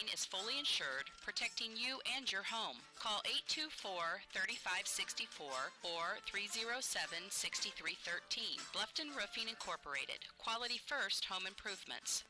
is fully insured, protecting you and your home. Call 824-3564 or 307-6313. Bluffton Roofing Incorporated. Quality first home improvements.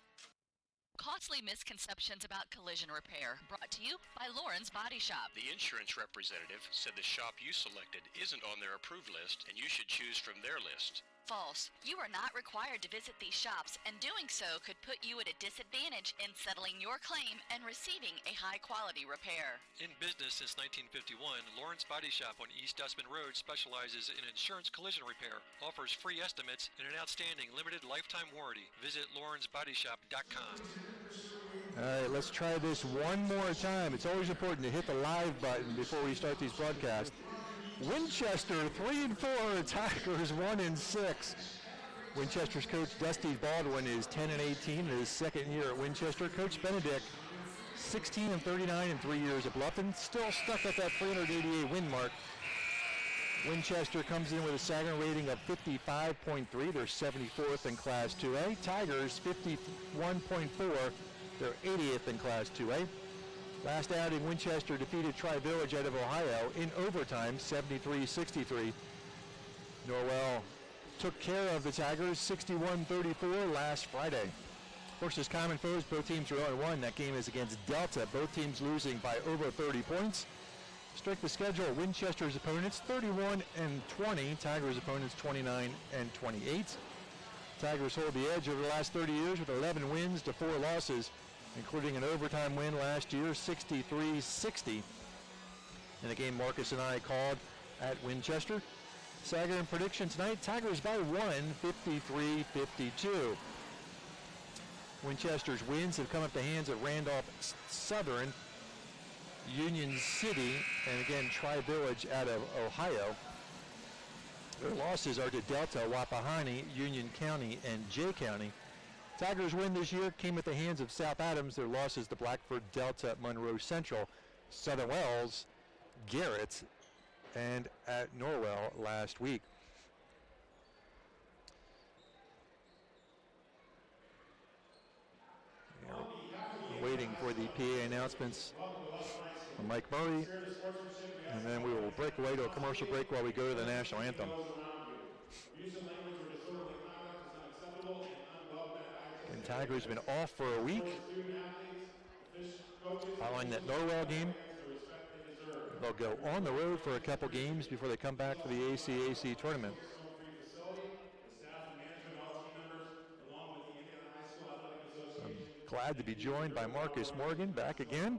Costly misconceptions about collision repair, brought to you by Lauren's Body Shop. The insurance representative said the shop you selected isn't on their approved list and you should choose from their list. False. You are not required to visit these shops, and doing so could put you at a disadvantage in settling your claim and receiving a high-quality repair. In business since 1951, Lawrence Body Shop on East Dustman Road specializes in insurance collision repair, offers free estimates, and an outstanding limited lifetime warranty. Visit lawrencebodyshop.com. All right, let's try this one more time. It's always important to hit the live button before we start these broadcasts. Winchester 3-4, Tigers 1-6. Winchester's coach Dusty Baldwin is 10-18 in his second year at Winchester. Coach Benedict 16-39 in 3 years at Bluffton, still stuck at that 388 win mark. Winchester comes in with a Sagan rating of 55.3. They're 74th in Class 2A. Tigers 51.4. They're 80th in Class 2A. Last outing, Winchester defeated Tri-Village out of Ohio in overtime, 73-63. Norwell took care of the Tigers, 61-34 last Friday. Versus common foes, both teams are 0-1. That game is against Delta, both teams losing by over 30 points. Strike the schedule, Winchester's opponents 31-20, Tigers' opponents 29-28. Tigers hold the edge over the last 30 years with 11 wins to 4 losses, including an overtime win last year, 63-60. In a game Marcus and I called at Winchester. Sagan prediction tonight, Tigers by 1, 53-52. Winchester's wins have come at the hands of Randolph Southern, Union City, and again Tri-Village out of Ohio. Their losses are to Delta, Wapahani, Union County, and Jay County. Tigers' win this year came at the hands of South Adams. Their losses to Blackford, Delta, Monroe Central, Southern Wells, Garrett, and at Norwell last week. We're waiting for the PA announcements from Mike Murray, and then we will break away to a commercial break while we go to the national anthem. And Tigers have been off for a week following that Norwell game. They'll go on the road for a couple games before they come back for the ACAC tournament. I'm glad to be joined by Marcus Morgan back again.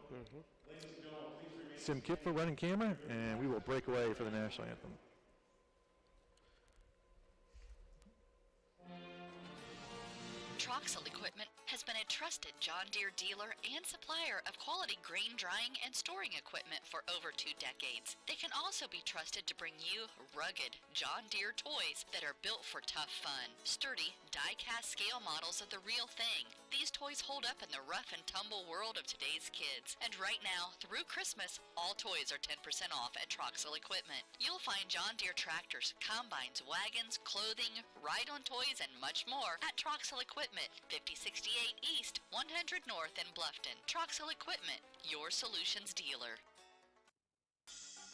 Sim Kipfer running camera, and we will break away for the national anthem. Troxel Equipment has been a trusted John Deere dealer and supplier of quality grain drying and storing equipment for over 2 decades. They can also be trusted to bring you rugged John Deere toys that are built for tough fun. Sturdy, die-cast scale models of the real thing. These toys hold up in the rough and tumble world of today's kids. And right now, through Christmas, all toys are 10% off at Troxel Equipment. You'll find John Deere tractors, combines, wagons, clothing, ride-on toys, and much more at Troxel Equipment, 5068 East, 100 North in Bluffton. Troxel Equipment, your solutions dealer.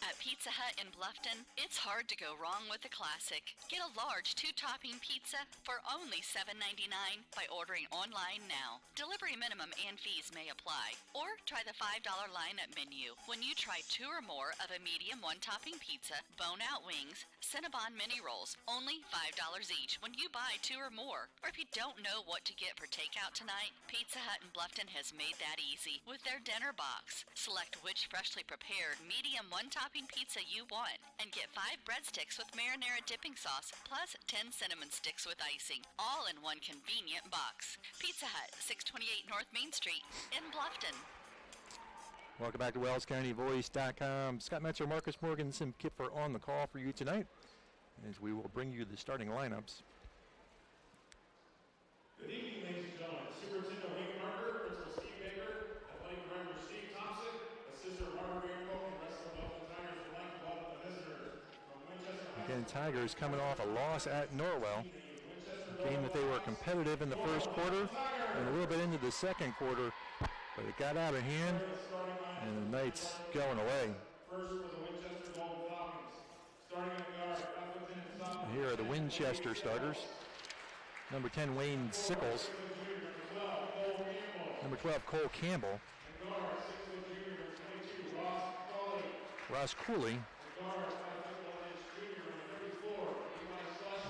At Pizza Hut in Bluffton, it's hard to go wrong with a classic. Get a large 2-topping pizza for only $7.99 by ordering online now. Delivery minimum and fees may apply. Or try the $5 lineup menu. When you try 2 or more of a medium 1-topping pizza, bone-out wings, Cinnabon mini rolls, only $5 each when you buy 2 or more. Or if you don't know what to get for takeout tonight, Pizza Hut in Bluffton has made that easy with their dinner box. Select which freshly prepared medium 1-topping pizza you want and get 5 breadsticks with marinara dipping sauce plus 10 cinnamon sticks with icing, all in one convenient box. Pizza Hut, 628 North Main Street in Bluffton. Welcome back to WellsCountyVoice.com. Scott Metzer, Marcus Morgan, Sim Kipfer on the call for you tonight as we will bring you the starting lineups. Good evening, ladies and gentlemen. Superintendent Wayne Marker, Principal Steve Baker, Athletic Director Steve Thompson, Assistant Robert Rainbow, and rest of the Bluffton Tigers would like to welcome the visitors from Winchester. Again, Tigers coming off a loss at Norwell. A game that they were competitive in the first quarter and a little bit into the second quarter, but But it got out of hand, and the Knights going away. First for the Winchester Golden Falcons. Starting at guard, Bluffton and sophomore. Here are the Winchester starters. Number 10, Wayne Sickles. Number 12, Cole Campbell. Ross Cooley.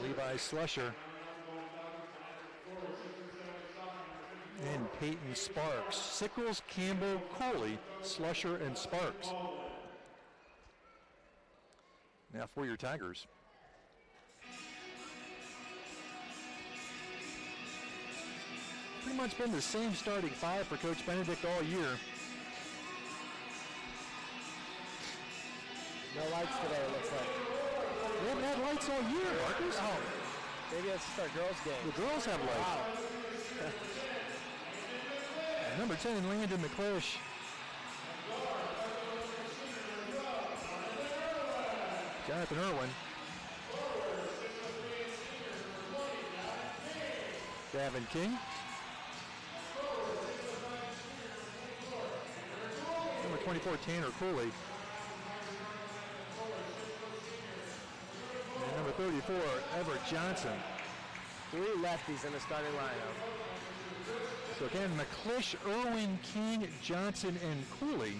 Levi Slusher. And Peyton Sparks. Sickles, Campbell, Cooley, Slusher, and Sparks. Now for your Tigers. Pretty much been the same starting five for Coach Benedict all year. No lights today, it looks like. They haven't had lights all year, Marcus. Oh, maybe it's just our girls' game. The girls have lights. Wow. Number 10, Landon McClish. Jonathan Irwin. Gavin King. Number 24, Tanner Cooley. And number 34, Everett Johnson. 3 lefties in the starting lineup. So again, McClish, Irwin, King, Johnson, and Cooley.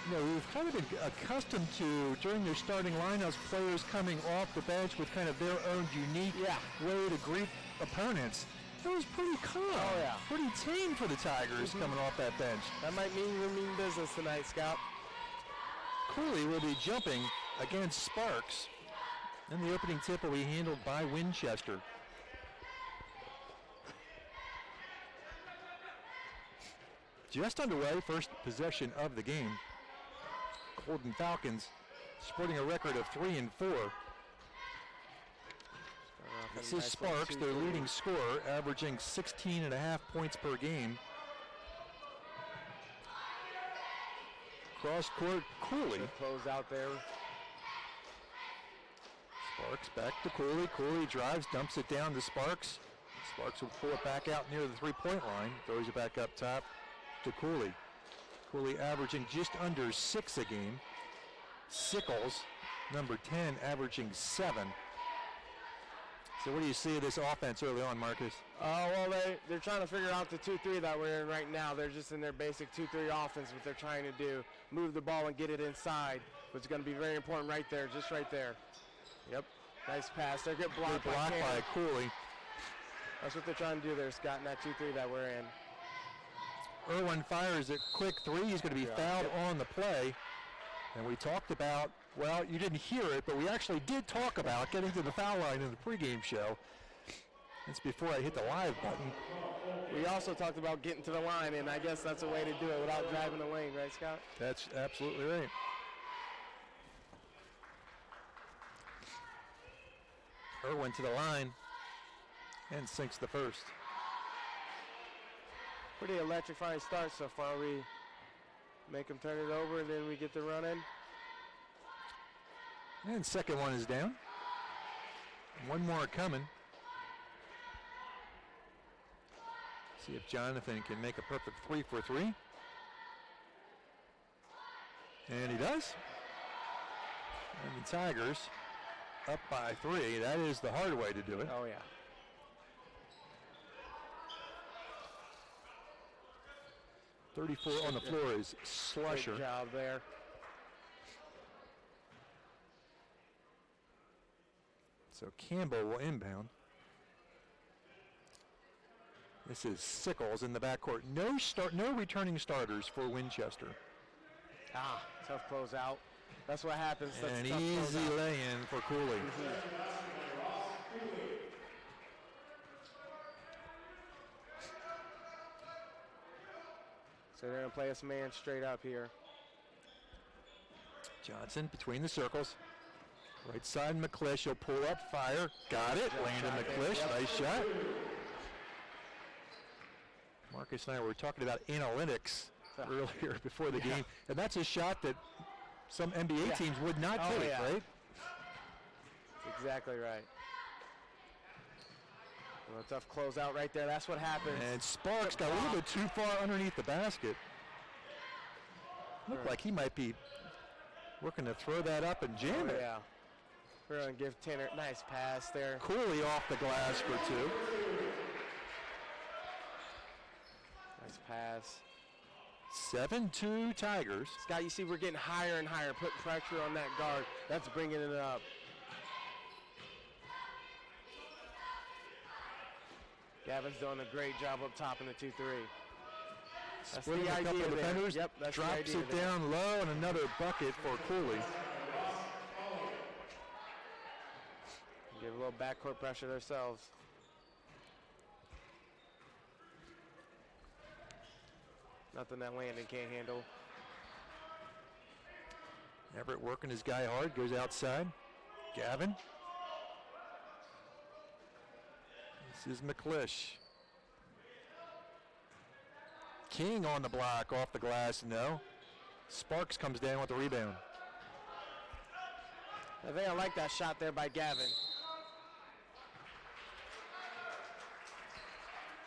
You know, we've kind of been accustomed to, during their starting lineups, players coming off the bench with kind of their own unique way to greet opponents. It was pretty calm. Oh, yeah. Pretty tame for the Tigers coming off that bench. That might mean you mean business tonight, Scout. Cooley will be jumping against Sparks. And the opening tip will be handled by Winchester. Just underway, first possession of the game. Golden Falcons sporting a record of 3-4. This is Sparks, their leading scorer, averaging 16.5 points per game. Cross court, Cooley. Close out there. Sparks back to Cooley. Cooley drives, dumps it down to Sparks. Sparks will pull it back out near the three-point line. Throws it back up top to Cooley. Cooley averaging just under 6 a game. Sickles, number 10, averaging 7. So what do you see of this offense early on, Marcus? Well, they're trying to figure out the 2-3 that we're in right now. They're just in their basic 2-3 offense, what they're trying to do. Move the ball and get it inside, which is going to be very important right there, just right there. Yep, nice pass. They're good blocked by Cooley. That's what they're trying to do there, Scott, in that 2-3 that we're in. Irwin fires a quick three. He's going to be fouled on the play. And we talked about, well, you didn't hear it, but we actually did talk about getting to the foul line in the pregame show. That's before I hit the live button. We also talked about getting to the line, and I guess that's a way to do it without driving the lane, right, Scott? That's absolutely right. Irwin to the line and sinks the first. Pretty electrifying start so far. We make them turn it over, and then we get the run in. And second one is down. One more coming. See if Jonathan can make a perfect 3 for 3. And he does. And the Tigers up by 3. That is the hard way to do it. Oh, yeah. .34 on the floor is Slusher. Good job there. So Campbell will inbound. This is Sickles in the backcourt. No returning starters for Winchester. Tough closeout. That's what happens. That's An a tough easy closeout. lay-in for Cooley. So they're going to play us man straight up here. Johnson between the circles. Right side, McClish. He'll pull up, fire. Got it. Landon McClish. Nice shot. Marcus and I were talking about analytics earlier before the game. And that's a shot that some NBA teams would not take, right? That's exactly right. A tough closeout right there. That's what happens. And Sparks got a little bit too far underneath the basket. Looked like he might be working to throw that up and jam it. Yeah. We're going to give Tanner nice pass there. Cooley off the glass for 2. Nice pass. 7-2 Tigers. Scott, you see we're getting higher and higher, putting pressure on that guard. That's bringing it up. Gavin's doing a great job up top in the 2-3. That's Splitting the a couple idea of there. defenders, Yep, that's the drops idea it there. down low, and another bucket for Cooley. Give a little backcourt pressure themselves. Nothing that Landon can't handle. Everett working his guy hard, goes outside. Gavin. This is McClish. King on the block, off the glass, no. Sparks comes down with the rebound. I think I like that shot there by Gavin.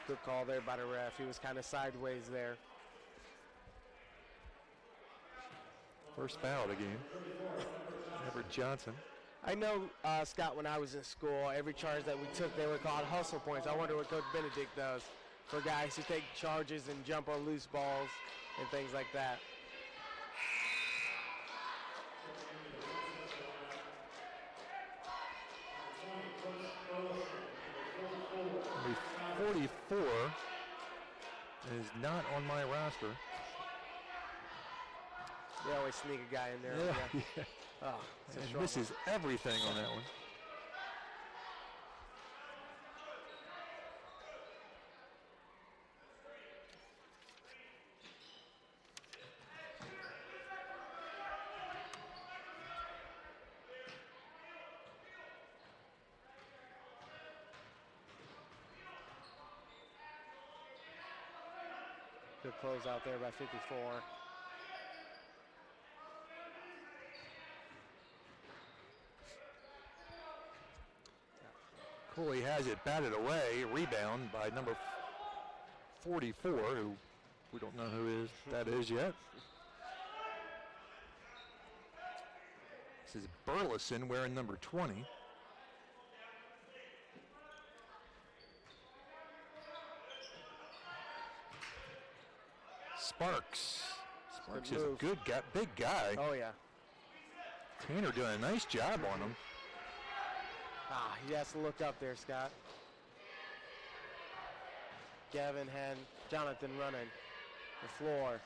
Good call there by the ref. He was kind of sideways there. First foul of the game. Everett Johnson. I know, Scott, when I was in school, every charge that we took, they were called hustle points. I wonder what Coach Benedict does for guys who take charges and jump on loose balls and things like that. Number 44 is not on my roster. They always sneak a guy in there. Yeah. Oh, it's a And short misses everything on that one. Good close out there by 54. Cooley has it batted away. Rebound by number 44, who we don't know who that is yet. This is Burleson wearing number 20. Sparks. Sparks is a good guy, big guy. Oh, yeah. Tanner doing a nice job on him. Ah, he has to look up there, Scott. Gavin had Jonathan running the floor.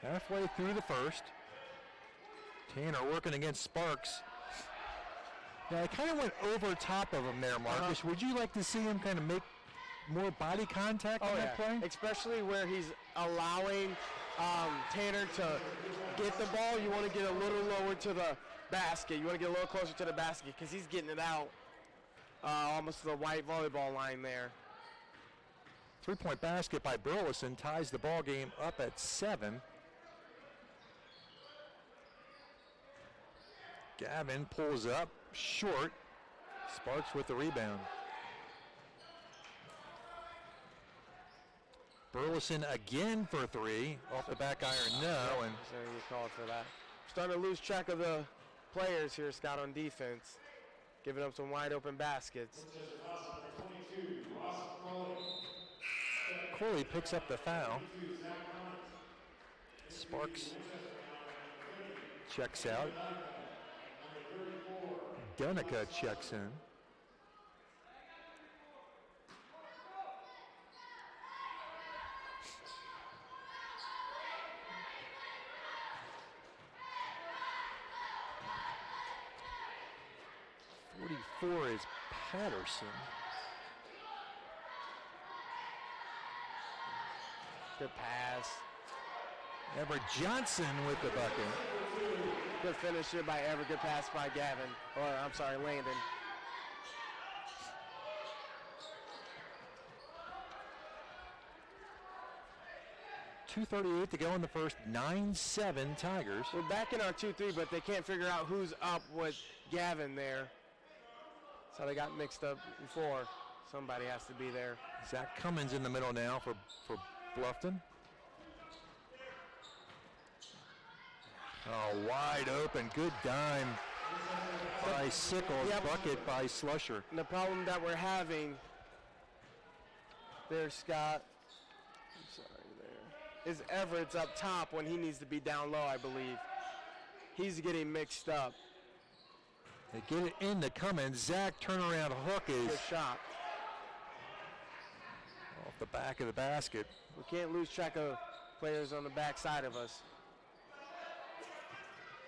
Halfway through the first. Tanner working against Sparks. Now, I kind of went over top of him there, Marcus. Would you like to see him kind of make more body contact on that play? Especially where he's allowing Tanner to get the ball. You want to get a little lower to the basket. You want to get a little closer to the basket because he's getting it out almost to the white volleyball line there. 3-point basket by Burleson ties the ball game up at 7. Gavin pulls up short. Sparks with the rebound. Burleson again for 3. Off the back iron, no. And So you called for that. Starting to lose track of the players here, Scott, on defense. Giving up some wide open baskets. Cooley picks up the foul. Sparks checks out. Dunica checks in. .44 is Patterson. Good pass. Everett Johnson with the bucket. Good finish here by Everett. Good pass by Gavin. Or, I'm sorry, Landon. .238 to go in the first. 9-7 Tigers. We're back in our 2-3, but they can't figure out who's up with Gavin there. So they got mixed up before. Somebody has to be there. Zach Cummins in the middle now for Bluffton. Oh, wide open. Good dime by Sickles. Yep. Bucket by Slusher. And the problem that we're having there, Scott, I'm sorry there, is Everett's up top when he needs to be down low, I believe. He's getting mixed up. They get it into Cummins. Zach turnaround hook is Good shot. off the back of the basket. We can't lose track of players on the back side of us.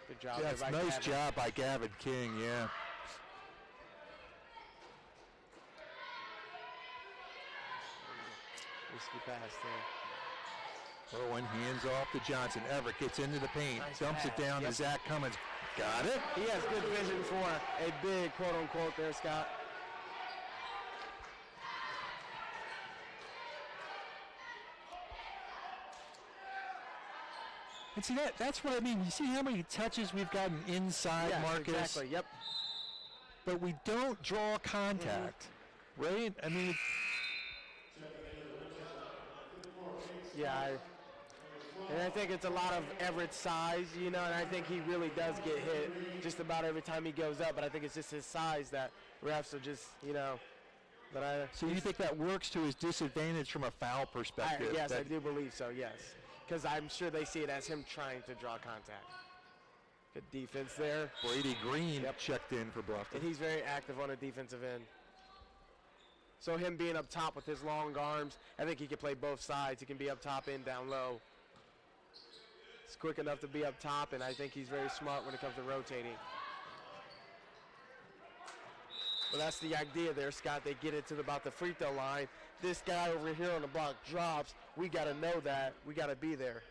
Good job. Yeah, there it's by nice Gavin. job by Gavin King, yeah. Risky pass there. Irwin hands off to Johnson. Everett gets into the paint, Nice dumps it pass. down Yep. to Zach Cummins. Got it. He has good vision for a big quote-unquote there, Scott. And see, that's what I mean. You see how many touches we've gotten inside, Yeah, Marcus? exactly. Yep. But we don't draw contact, right? I mean, Yeah, and I think it's a lot of Everett's size, you know, and I think he really does get hit just about every time he goes up, but I think it's just his size that refs are just, you know, but so you think that works to his disadvantage from a foul perspective? yes, I that- do believe so, yes, because I'm sure they see it as him trying to draw contact. Good defense there, Brady Green Yep. checked in for Bluffton. and he's very active on the defensive end. So him being up top with his long arms, I think he can play both sides. He can be up top and down low. He's quick enough to be up top, and I think he's very smart when it comes to rotating. Well, that's the idea there, Scott. They get it to about the free throw line. This guy over here on the block drops. We got to know that. We got to be there.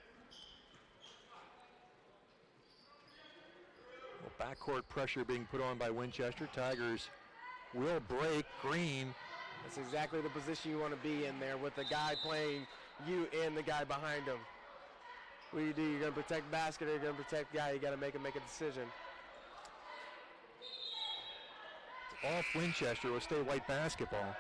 Well, backcourt pressure being put on by Winchester. Tigers will break. Green. That's exactly the position you want to be in there with the guy playing you and the guy behind him. What do? You're going to protect basket or you're going to protect guy. You got to make a decision. Off Winchester will stay white basketball.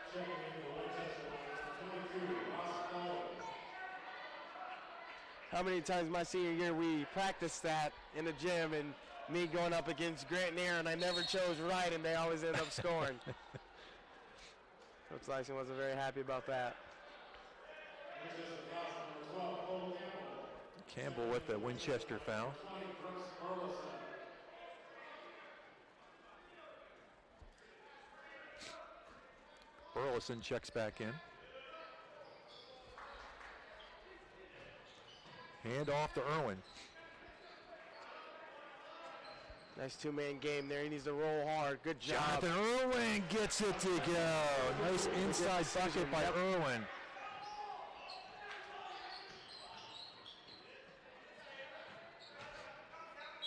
How many times my senior year we practiced that in the gym and me going up against Grant and Aaron, I never chose right and they always end up scoring. Coach Lyson wasn't very happy about that. Campbell with the Winchester foul. Burleson checks back in. Hand off to Irwin. Nice two-man game there. He needs to roll hard. Good job. Jonathan Irwin gets it to go. Nice inside bucket by Yep. Irwin.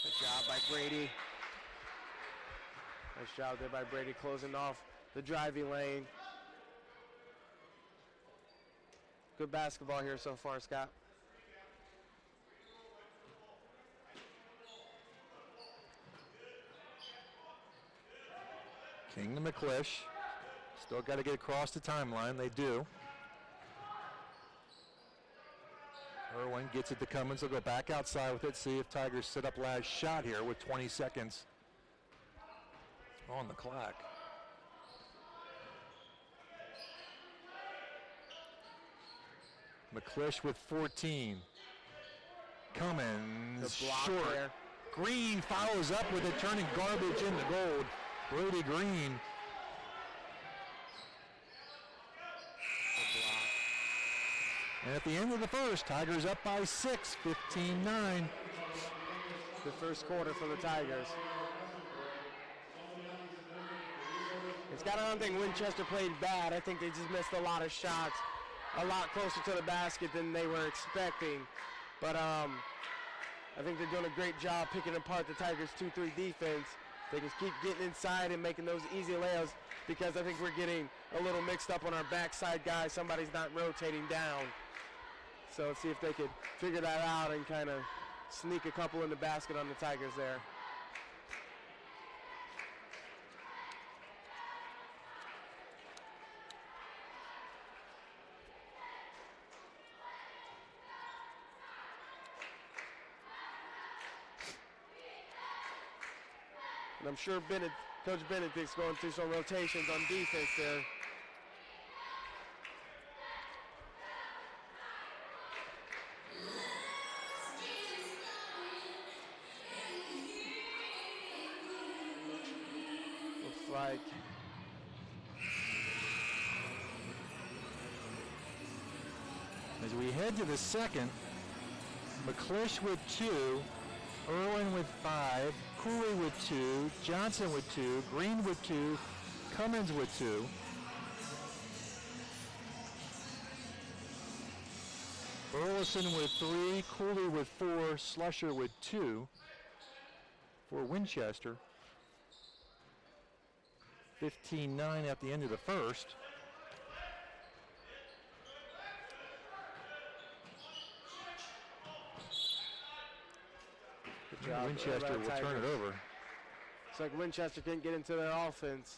Good job by Brady. Nice job there by Brady closing off the driving lane. Good basketball here so far, Scott. King to McClish. Still got to get across the timeline. They do. Irwin gets it to Cummins. They'll go back outside with it. See if Tigers set up last shot here with 20 seconds on the clock. McClish with 14. Cummins The block short. there. Green follows up with it, turning garbage into gold. Brody Green. And at the end of the first, Tigers up by 6, 15-9. The first quarter for the Tigers. It's got, I don't think Winchester played bad. I think they just missed a lot of shots, a lot closer to the basket than they were expecting. But I think they're doing a great job picking apart the Tigers' 2-3 defense. They can keep getting inside and making those easy layups because I think we're getting a little mixed up on our backside guys. Somebody's not rotating down. So let's see if they could figure that out and kind of sneak a couple in the basket on the Tigers there. And I'm sure Coach Benedict's going through some rotations on defense there. Looks like as we head to the second, McClish with 2, Irwin with 5, Cooley with 2, Johnson with 2, Green with 2, Cummins with 2. Burleson with 3, Cooley with 4, Slusher with 2 for Winchester. 15-9 at the end of the first. good job. Winchester will turn it over. It's like Winchester can't get into their offense.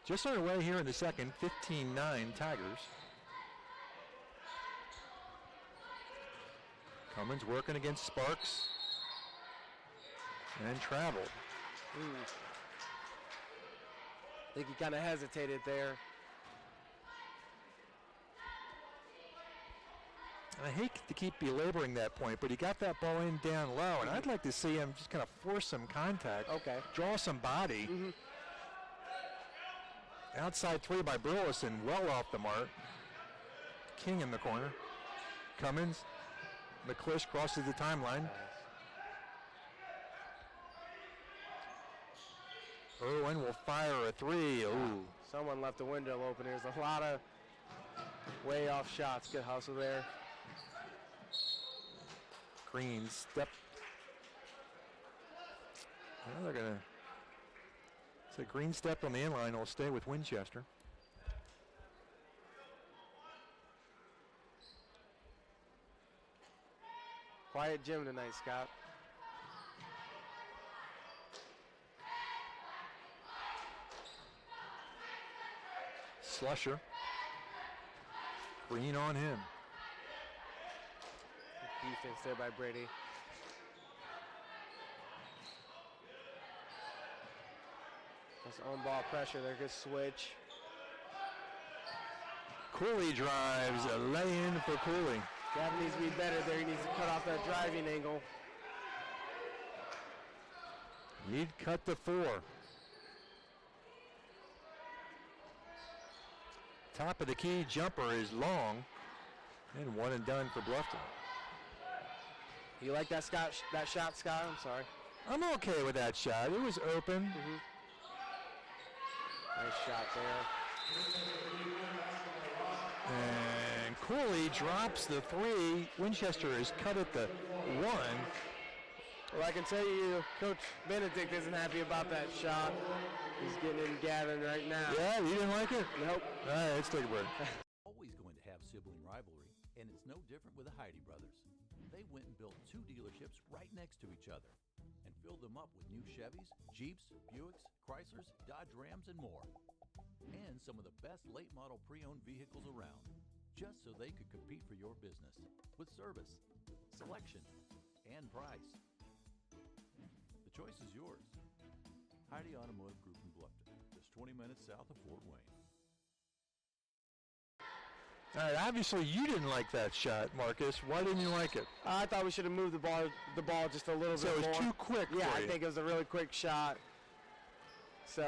Just underway here in the second, 15-9 Tigers. Cummins working against Sparks. And traveled. I think he kind of hesitated there. I hate to keep belaboring that point, but he got that ball in down low, and I'd like to see him just kind of force some contact. Okay. Draw some body. Outside 3 by Burleson, well off the mark. King in the corner. Cummins. McClish crosses the timeline. Irwin will fire a 3. Ooh. Someone left the window open. There's a lot of way off shots. Good hustle there. Green step. Well, they're going to. So Green step on the inline will stay with Winchester. Quiet gym tonight, Scott. Slusher. Green on him. Defense there by Brady. That's on ball pressure there. Good switch. Cooley drives a lay-in for Cooley. Gavin needs to be better there. He needs to cut off that driving angle. He'd cut to 4. Top of the key jumper is long, and one and done for Bluffton. You like that shot, Scott? I'm sorry. I'm okay with that shot. It was open. Nice shot there. And Cooley drops the 3. Winchester is cut at the 1. Well, I can tell you, Coach Benedict isn't happy about that shot. He's getting in Gavin right now. Yeah, you didn't like it? Nope. All right, let's take a break. Always going to have sibling rivalry, and it's no different with the Heidi brothers. They went and built 2 dealerships right next to each other and filled them up with new Chevys, Jeeps, Buicks, Chryslers, Dodge Rams, and more. And some of the best late model pre-owned vehicles around, just so they could compete for your business with service, selection, and price. The choice is yours. Heidi Automotive Group in Bluffton, just 20 minutes south of Fort Wayne. All right, obviously you didn't like that shot, Marcus. Why didn't you like it? I thought we should have moved the ball just a little So bit it was more. too quick Yeah, for I you. think it was a really quick shot. So,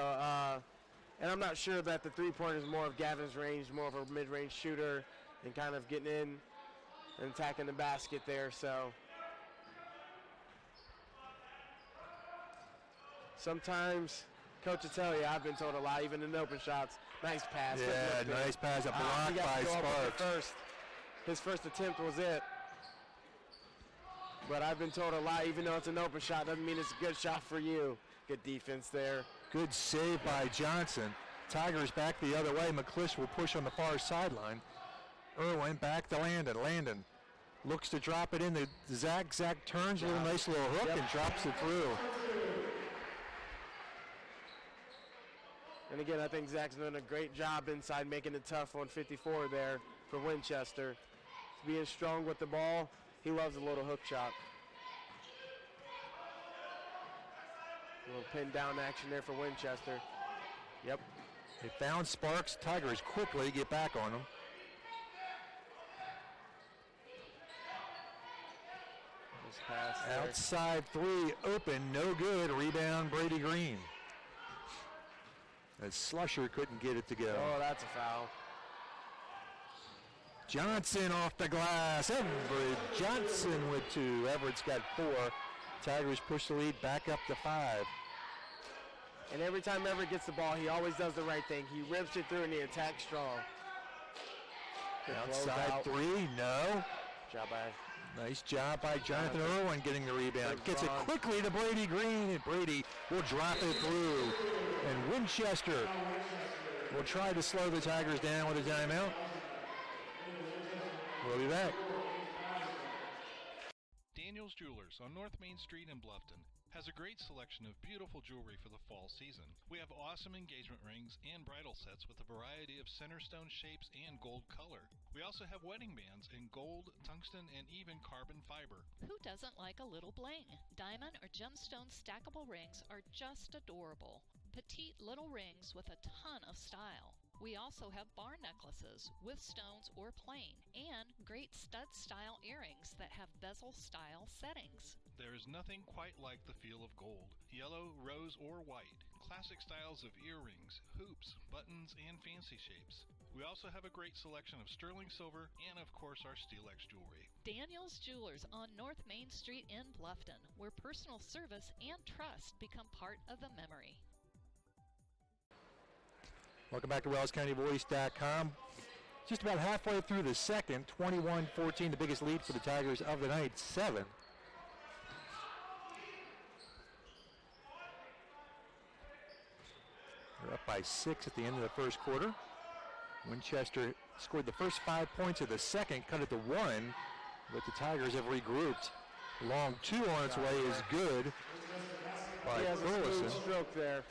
and I'm not sure that the three-pointer is more of Gavin's range, more of a mid-range shooter, and kind of getting in and attacking the basket there. So sometimes, Coach will tell you, I've been told a lot, even in open shots. Nice pass. Yeah, nice pass. A block He got by to go up with the Sparks. first. His first attempt was it. But I've been told a lot, even though it's an open shot, doesn't mean it's a good shot for you. Good defense there. Good save by Johnson. Tigers back the other way. McClish will push on the far sideline. Irwin back to Landon. Landon looks to drop it in. The Zach turns with a nice little hook and drops it through. And again, I think Zach's doing a great job inside, making it tough on 54 there for Winchester. Being strong with the ball. He loves a little hook shot. A little pin down action there for Winchester. Yep. They found Sparks. Tigers quickly get back on them. This pass there. Outside three, open, no good. Rebound, Brady Green. As Slusher couldn't get it to go. Oh, that's a foul. Johnson off the glass. Everett Johnson with 2. Everett's got 4. Tigers push the lead back up to 5. And every time Everett gets the ball, he always does the right thing. He rips it through and he attacks strong. Good Outside closeout. 3, no. Job by Nice job by Jonathan Irwin getting the rebound. Gets it quickly to Brady Green, and Brady will drop it through. And Winchester will try to slow the Tigers down with a timeout. We'll be back. Daniel's Jewelers on North Main Street in Bluffton has a great selection of beautiful jewelry for the fall season. We have awesome engagement rings and bridal sets with a variety of center stone shapes and gold color. We also have wedding bands in gold, tungsten, and even carbon fiber. Who doesn't like a little bling? Diamond or gemstone stackable rings are just adorable. Petite little rings with a ton of style. We also have bar necklaces with stones or plain, and great stud-style earrings that have bezel-style settings. There is nothing quite like the feel of gold. Yellow, rose, or white. Classic styles of earrings, hoops, buttons, and fancy shapes. We also have a great selection of sterling silver and, of course, our Steelex jewelry. Daniel's Jewelers on North Main Street in Bluffton, where personal service and trust become part of the memory. Welcome back to WellsCountyVoice.com. Just about halfway through the second, 21-14, the biggest lead for the Tigers of the night, 7. They're up by 6 at the end of the first quarter. Winchester scored the first 5 points of the second, cut it to 1, but the Tigers have regrouped. Long 2 on its way is good by He has a smooth Burleson. stroke there.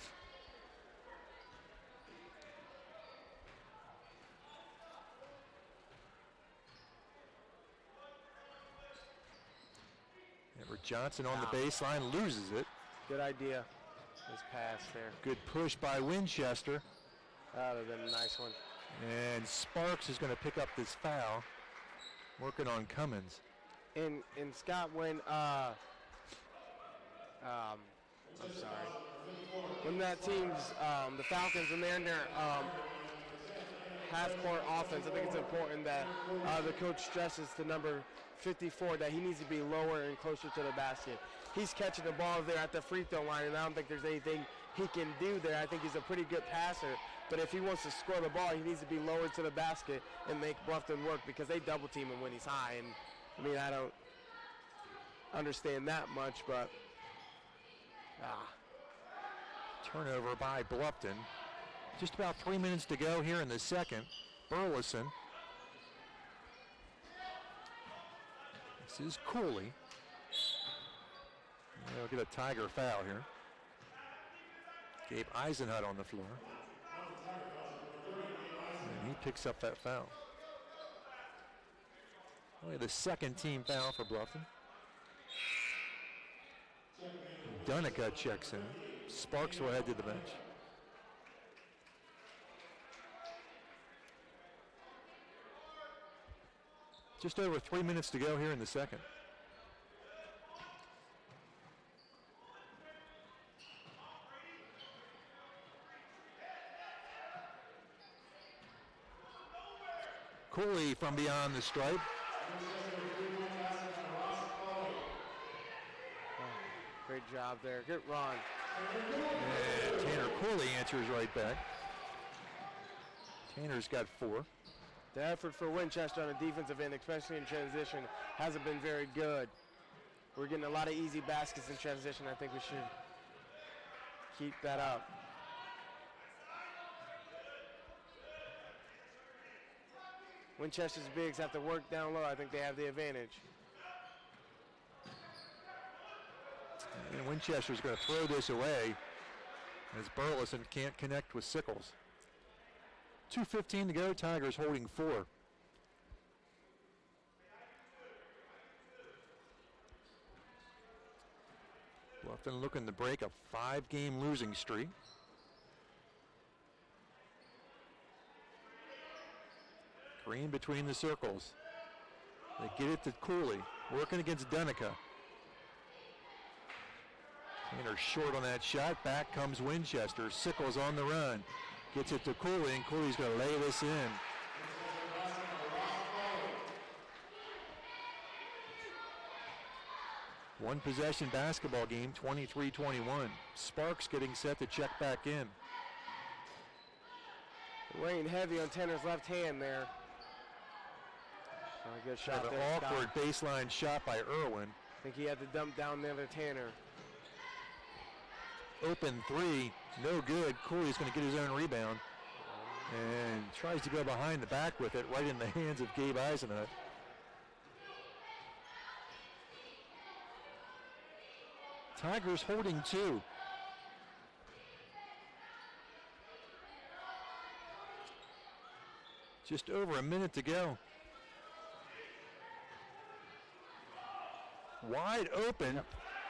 Edward Johnson on the baseline, loses it. Good idea. This pass there. Good push by Winchester. That would have been a nice one. And Sparks is going to pick up this foul. Working on Cummins. And Scott, when I'm sorry, when that team's the Falcons, when they're in their half-court offense, I think it's important that the coach stresses to number 54 that he needs to be lower and closer to the basket. He's catching the ball there at the free throw line, and I don't think there's anything he can do there. I think he's a pretty good passer, but if he wants to score the ball, he needs to be lower to the basket and make Bluffton work, because they double team him when he's high. And I mean, I don't understand that much, but Turnover by Bluffton. Just about 3 minutes to go here in the second. Burleson. This is Cooley. We'll get a Tiger foul here. Gabe Eisenhut on the floor. And he picks up that foul. Only the second team foul for Bluffton. Dunica checks in. Sparks will head to the bench. Just over 3 minutes to go here in the second. Cooley from beyond the stripe. great job there. Good run. And Tanner Cooley answers right back. Tanner's got 4. The effort for Winchester on the defensive end, especially in transition, hasn't been very good. We're getting a lot of easy baskets in transition. I think we should keep that up. Winchester's bigs have to work down low. I think they have the advantage. And Winchester's going to throw this away as Burleson can't connect with Sickles. 2:15 to go, Tigers holding 4. Bluffton looking to break a 5-game losing streak. Green between the circles. They get it to Cooley, working against Dunica. Tanner short on that shot. Back comes Winchester. Sickles on the run. Gets it to Cooley, and Cooley's going to lay this in. One possession basketball game, 23-21. Sparks getting set to check back in. Rain heavy on Tanner's left hand there. A good shot An there, awkward Scott. baseline shot by Irwin. I think he had to dump down the other Tanner. Open 3, no good. Cooley's going to get his own rebound. And tries to go behind the back with it, right in the hands of Gabe Eisenhut. Tigers holding 2. Just over a minute to go. Wide open.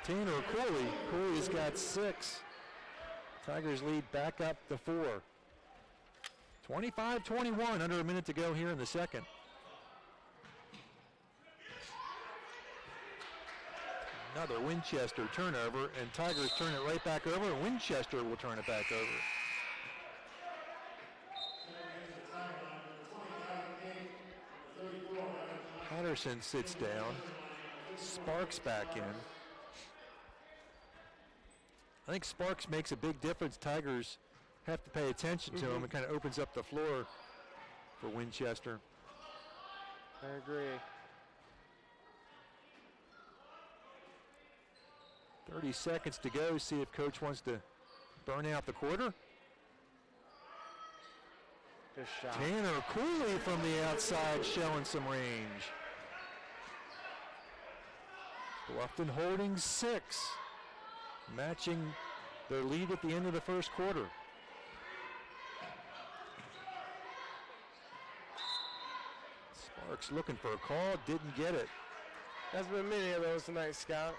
Tanner Cooley. Cooley's got 6. Tigers lead back up to 4. 25-21, under a minute to go here in the second. Another Winchester turnover, and Tigers turn it right back over, and Winchester will turn it back over. Patterson sits down. Sparks back in. I think Sparks makes a big difference. Tigers have to pay attention to him. It kind of opens up the floor for Winchester. I agree. 30 seconds to go. See if coach wants to burn out the quarter. Good shot. Tanner Cooley from the outside showing some range. Bluffton holding 6, matching their lead at the end of the first quarter. Sparks looking for a call, didn't get it. There's been many of those tonight, Scott.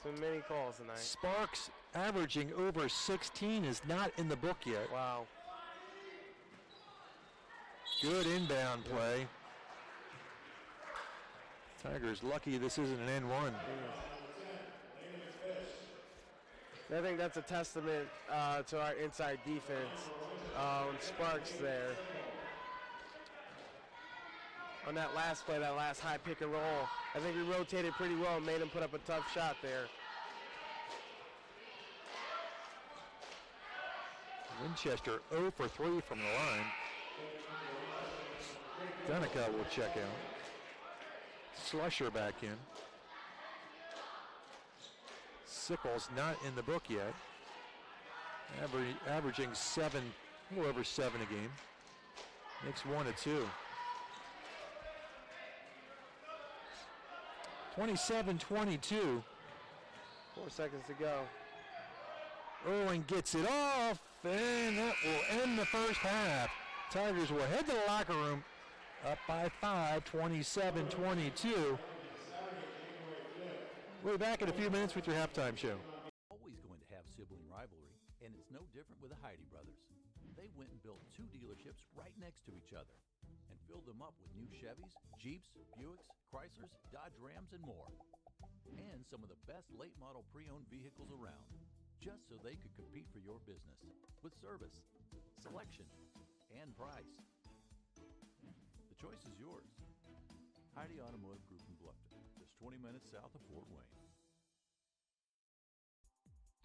There's been many calls tonight. Sparks averaging over 16 is not in the book yet. Wow. Good inbound play. Tigers lucky this isn't an N1. I think that's a testament to our inside defense. Sparks there. On that last play, that last high pick and roll, I think we rotated pretty well and made him put up a tough shot there. Winchester 0 for 3 from the line. Dunica will check out. Slusher back in. Sickles not in the book yet. Averaging 7, a little over 7 a game. Makes 1 of 2. 27-22. 4 seconds to go. Irwin gets it off, and that will end the first half. Tigers will head to the locker room up by 5, 27-22. We'll be back in a few minutes with your halftime show. Always going to have sibling rivalry, and it's no different with the Heidi brothers. They went and built 2 dealerships right next to each other and filled them up with new Chevys, Jeeps, Buicks, Chryslers, Dodge Rams, and more. And some of the best late model pre-owned vehicles around, just so they could compete for your business with service, selection, and price. The choice is yours. Heidi Automotive Group in Bluffton, just 20 minutes south of Fort Wayne.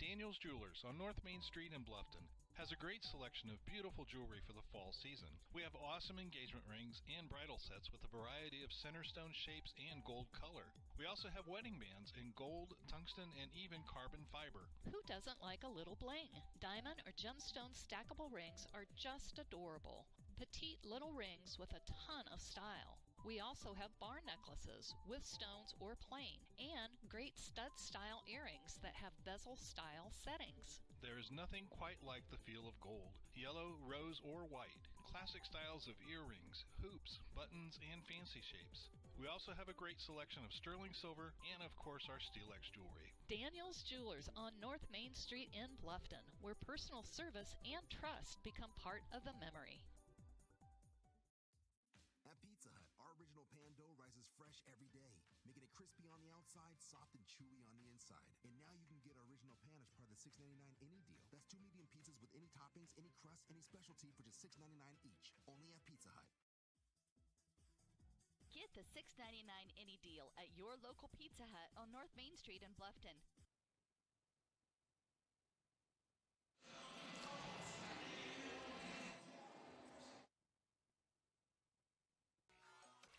Daniel's Jewelers on North Main Street in Bluffton has a great selection of beautiful jewelry for the fall season. We have awesome engagement rings and bridal sets with a variety of center stone shapes and gold color. We also have wedding bands in gold, tungsten, and even carbon fiber. Who doesn't like a little bling? Diamond or gemstone stackable rings are just adorable. Petite little rings with a ton of style. We also have bar necklaces with stones or plain, and great stud-style earrings that have bezel-style settings. There is nothing quite like the feel of gold, yellow, rose, or white. Classic styles of earrings, hoops, buttons, and fancy shapes. We also have a great selection of sterling silver and, of course, our SteelX jewelry. Daniel's Jewelers on North Main Street in Bluffton, where personal service and trust become part of the memory. At Pizza Hut, our original pan dough rises fresh every day, making it crispy on the outside, soft and chewy on the inside. And now you can get our original pan as part of the $6.99 any deal. That's 2 medium pizzas with any toppings, any crust, any specialty for just $6.99 each. Only at Pizza Hut. Get the $6.99 any deal at your local Pizza Hut on North Main Street in Bluffton.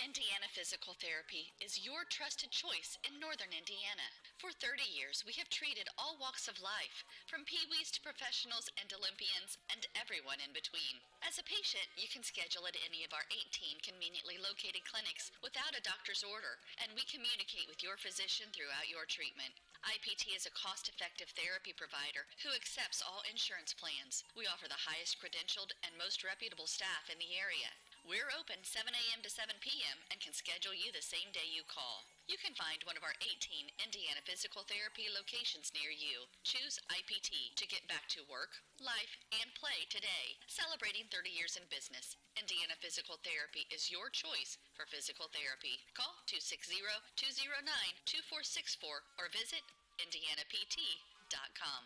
Indiana Physical Therapy is your trusted choice in Northern Indiana. For 30 years, we have treated all walks of life, from peewees to professionals and Olympians and everyone in between. As a patient, you can schedule at any of our 18 conveniently located clinics without a doctor's order, and we communicate with your physician throughout your treatment. IPT is a cost-effective therapy provider who accepts all insurance plans. We offer the highest credentialed and most reputable staff in the area. We're open 7 a.m. to 7 p.m. and can schedule you the same day you call. You can find one of our 18 Indiana Physical Therapy locations near you. Choose IPT to get back to work, life, and play today. Celebrating 30 years in business, Indiana Physical Therapy is your choice for physical therapy. Call 260-209-2464 or visit indianapt.com.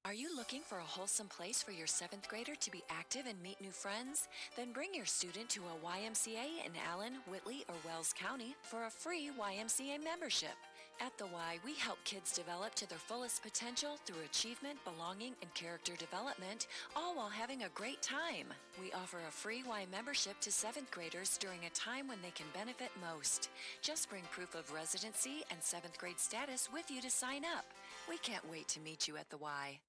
Are you looking for a wholesome place for your 7th grader to be active and meet new friends? Then bring your student to a YMCA in Allen, Whitley, or Wells County for a free YMCA membership. At the Y, we help kids develop to their fullest potential through achievement, belonging, and character development, all while having a great time. We offer a free Y membership to 7th graders during a time when they can benefit most. Just bring proof of residency and 7th grade status with you to sign up. We can't wait to meet you at the Y.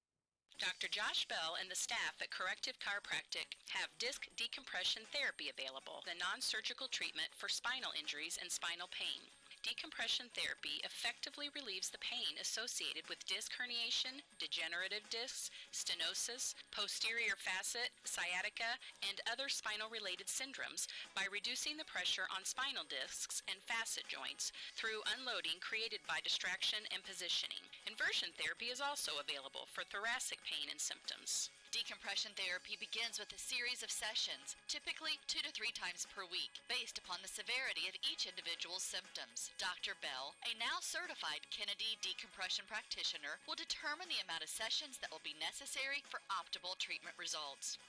Dr. Josh Bell and the staff at Corrective Chiropractic have disc decompression therapy available, the non-surgical treatment for spinal injuries and spinal pain. Decompression therapy effectively relieves the pain associated with disc herniation, degenerative discs, stenosis, posterior facet, sciatica, and other spinal-related syndromes by reducing the pressure on spinal discs and facet joints through unloading created by distraction and positioning. Inversion therapy is also available for thoracic pain and symptoms. Decompression therapy begins with a series of sessions, typically 2 to 3 times per week, based upon the severity of each individual's symptoms. Dr. Bell, a now certified Kennedy decompression practitioner, will determine the amount of sessions that will be necessary for optimal treatment results.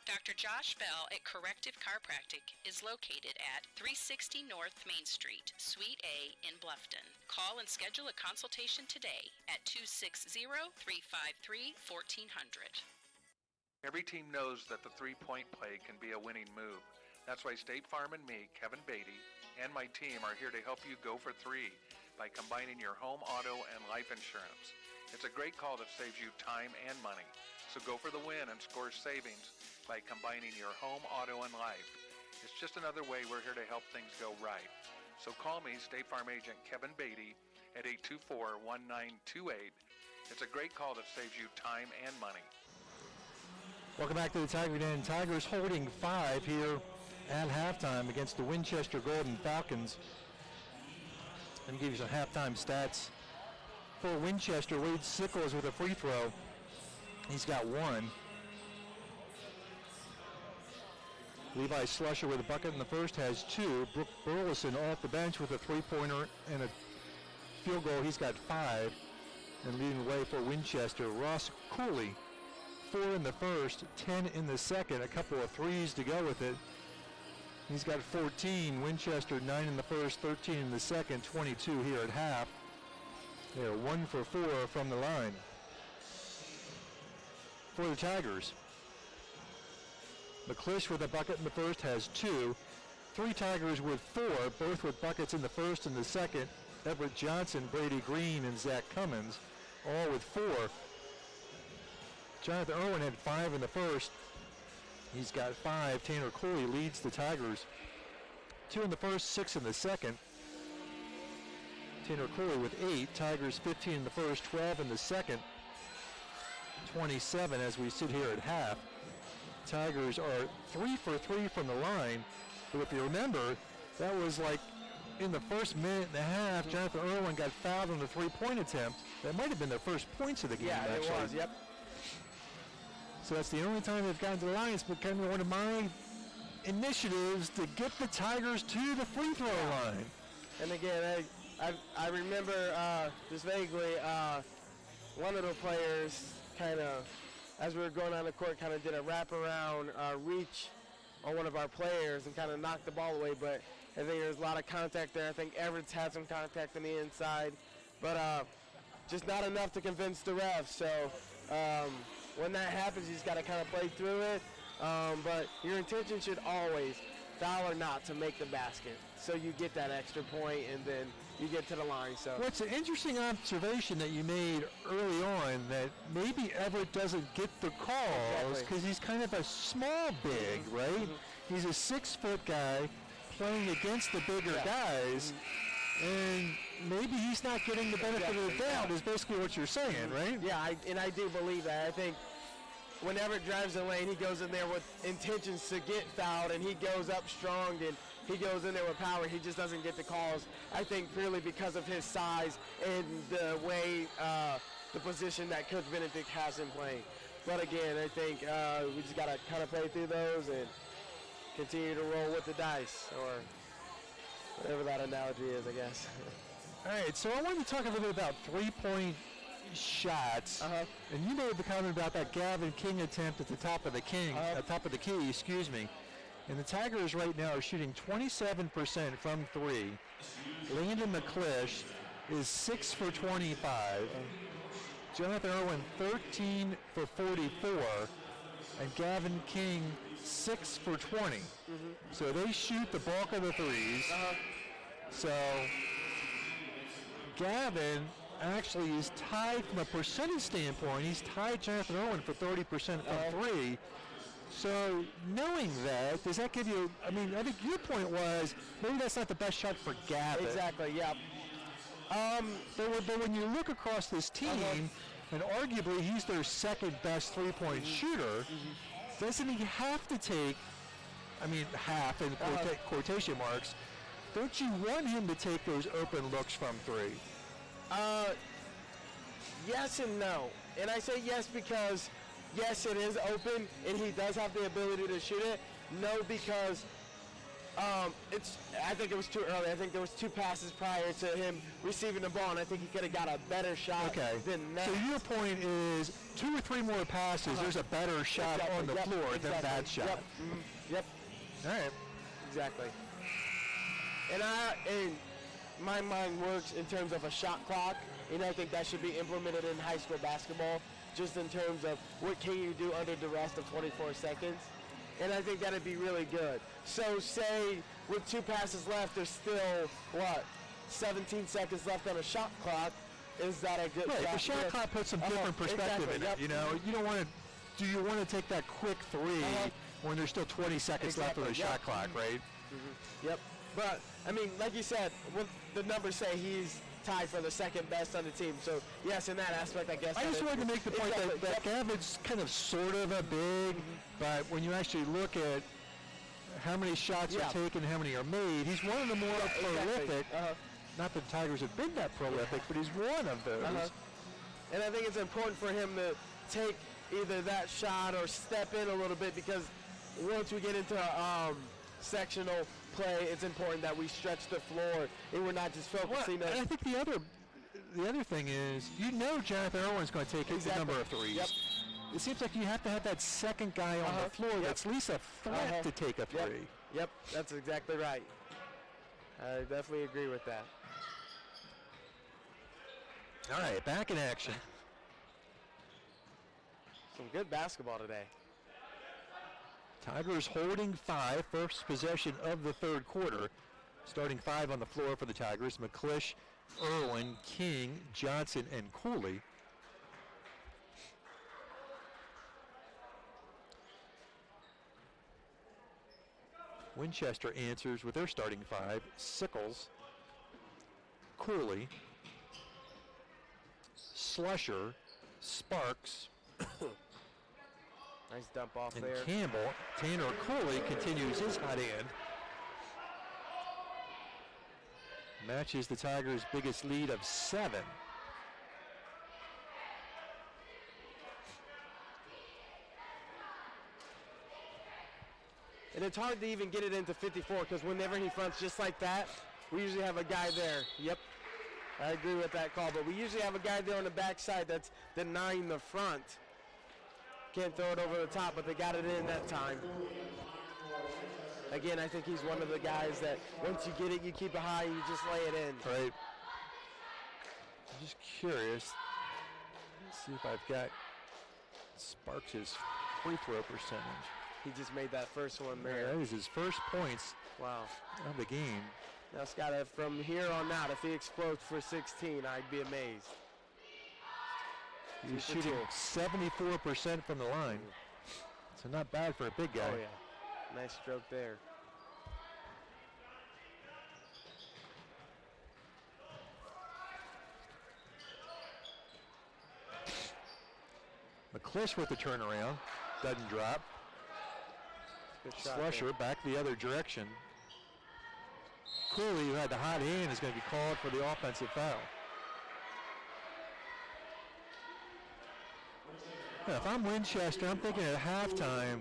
Dr. Josh Bell at Corrective Chiropractic is located at 360 North Main Street, Suite A in Bluffton. Call and schedule a consultation today at 260-353-1400. Every team knows that the three-point play can be a winning move. That's why State Farm and me, Kevin Beatty, and my team are here to help you go for three by combining your home, auto, and life insurance. It's a great call that saves you time and money. So go for the win and score savings by combining your home, auto, and life. It's just another way we're here to help things go right. So call me, State Farm Agent Kevin Beatty, at 824-1928. It's a great call that saves you time and money. Welcome back to the Tiger Den. Tigers holding 5 here at halftime against the Winchester Golden Falcons. Let me give you some halftime stats. For Winchester, Wade Sickles with a free throw. He's got 1. Levi Slusher with a bucket in the first has 2. Brooke Burleson off the bench with a three-pointer and a field goal. He's got 5. And leading the way for Winchester, Ross Cooley, 4 in the first, 10 in the second, a couple of threes to go with it. He's got 14. Winchester 9 in the first, 13 in the second, 22 here at half. They're 1 for 4 from the line. For the Tigers, McClish with a bucket in the first has 2. 3 Tigers with 4, both with buckets in the first and the second. Everett Johnson, Brady Green, and Zach Cummins, all with 4. Jonathan Irwin had 5 in the first. He's got 5. Tanner Cooley leads the Tigers 2 in the first, 6 in the second. Tanner Cooley with 8. Tigers 15 in the first, 12 in the second. 27 as we sit here at half. Tigers are 3 for 3 from the line. But if you remember, that was like in the first minute and a half, Jonathan Irwin got fouled on the three-point attempt. That might have been their first points of the game, actually. Yeah, it was, yep. So that's the only time they've gotten to the line. It's become one of my initiatives to get the Tigers to the free throw line. And again, I remember just vaguely one of the players kind of, as we were going on the court, kind of did a wraparound reach on one of our players and kind of knocked the ball away. But I think there's a lot of contact there. I think Everett's had some contact on the inside, but just not enough to convince the refs. So when that happens, you just got to kind of play through it. But your intention should always, foul or not, to make the basket. So you get that extra point and then you get to the line. So well, it's an interesting observation that you made early on, that maybe Everett doesn't get the calls because he's kind of a small big, right? He's a 6-foot guy playing against the bigger guys, and maybe he's not getting the benefit of the doubt is basically what you're saying, right? Yeah, I do believe that. I think whenever it drives the lane, he goes in there with intentions to get fouled, and he goes up strong, and he goes in there with power. He just doesn't get the calls, I think, purely because of his size and the way, the position that Coach Benedict has him playing. But again, I think we just got to kind of play through those and continue to roll with the dice, or whatever that analogy is, I guess. All right, so I wanted to talk a little bit about three-point shots, and you made the comment about that Gavin King attempt at the top of the key, and the Tigers right now are shooting 27% from three. Landon McClish is 6 for 25. Jonathan Irwin 13 for 44, and Gavin King 6 for 20. So they shoot the bulk of the threes. So Gavin actually is tied from a percentage standpoint. He's tied Jonathan Irwin for 30% from three. So knowing that, does that give you, I mean, I think your point was maybe that's not the best shot for Gavin. Exactly, yeah. But when you look across this team, and arguably he's their second best three-point shooter, doesn't he have to take, I mean, half in quotation marks, don't you want him to take those open looks from three? Yes and no. And I say yes because, yes, it is open, and he does have the ability to shoot it. No, because I think it was too early. I think there was 2 passes prior to him receiving the ball, and I think he could have got a better shot than that. So your point is 2 or 3 more passes, there's a better shot on the floor than that shot. Yep. All right. Exactly. And my mind works in terms of a shot clock, and I think that should be implemented in high school basketball, just in terms of what can you do under the rest of 24 seconds. And I think that'd be really good. So say with 2 passes left, there's still, 17 seconds left on a shot clock. Is that a good shot? The shot clock puts some different perspective in it. You know, you don't want to, do you want to take that quick three when there's still 20 seconds left on the shot clock, right? Yep. But, I mean, like you said, what the numbers say, he's tied for the second best on the team. So, yes, in that aspect, I guess. I just wanted to make the point that Gavin's kind of sort of a big, but when you actually look at how many shots are taken, how many are made, he's one of the more prolific. Not that the Tigers have been that prolific, but he's one of those. And I think it's important for him to take either that shot or step in a little bit, because once we get into sectional play, it's important that we stretch the floor and we're not just focusing on. And I think the other thing is, you know, Jonathan Irwin's going to take a number of threes. Yep. It seems like you have to have that second guy on the floor that's at least a threat to take a three. Yep, that's exactly right. I definitely agree with that. All right, back in action. Some good basketball today. Tigers holding 5, first possession of the third quarter. Starting 5 on the floor for the Tigers: McClish, Irwin, King, Johnson, and Cooley. Winchester answers with their starting five. Sickles, Cooley, Slusher, Sparks, Nice dump off and there. Campbell. Tanner Cooley continues his hot hand. Matches the Tigers' biggest lead of 7. And it's hard to even get it into 54 because whenever he fronts just like that, we usually have a guy there. Yep, I agree with that call, but we usually have a guy there on the backside that's denying the front. Can't throw it over the top, but they got it in that time. Again, I think he's one of the guys that once you get it, you keep it high, you just lay it in. Right. I'm just curious. Let's see if I've got Sparks' free throw percentage. He just made that first one there. Yeah, that is his first points of the game. Now, Scott, from here on out, if he explodes for 16, I'd be amazed. He's shooting 74% from the line. So not bad for a big guy. Oh, yeah. Nice stroke there. McClish with the turnaround. Doesn't drop. Good shot Slusher there. back the other direction. Cooley, who had the hot hand, is going to be called for the offensive foul. Yeah, if I'm Winchester, I'm thinking at halftime,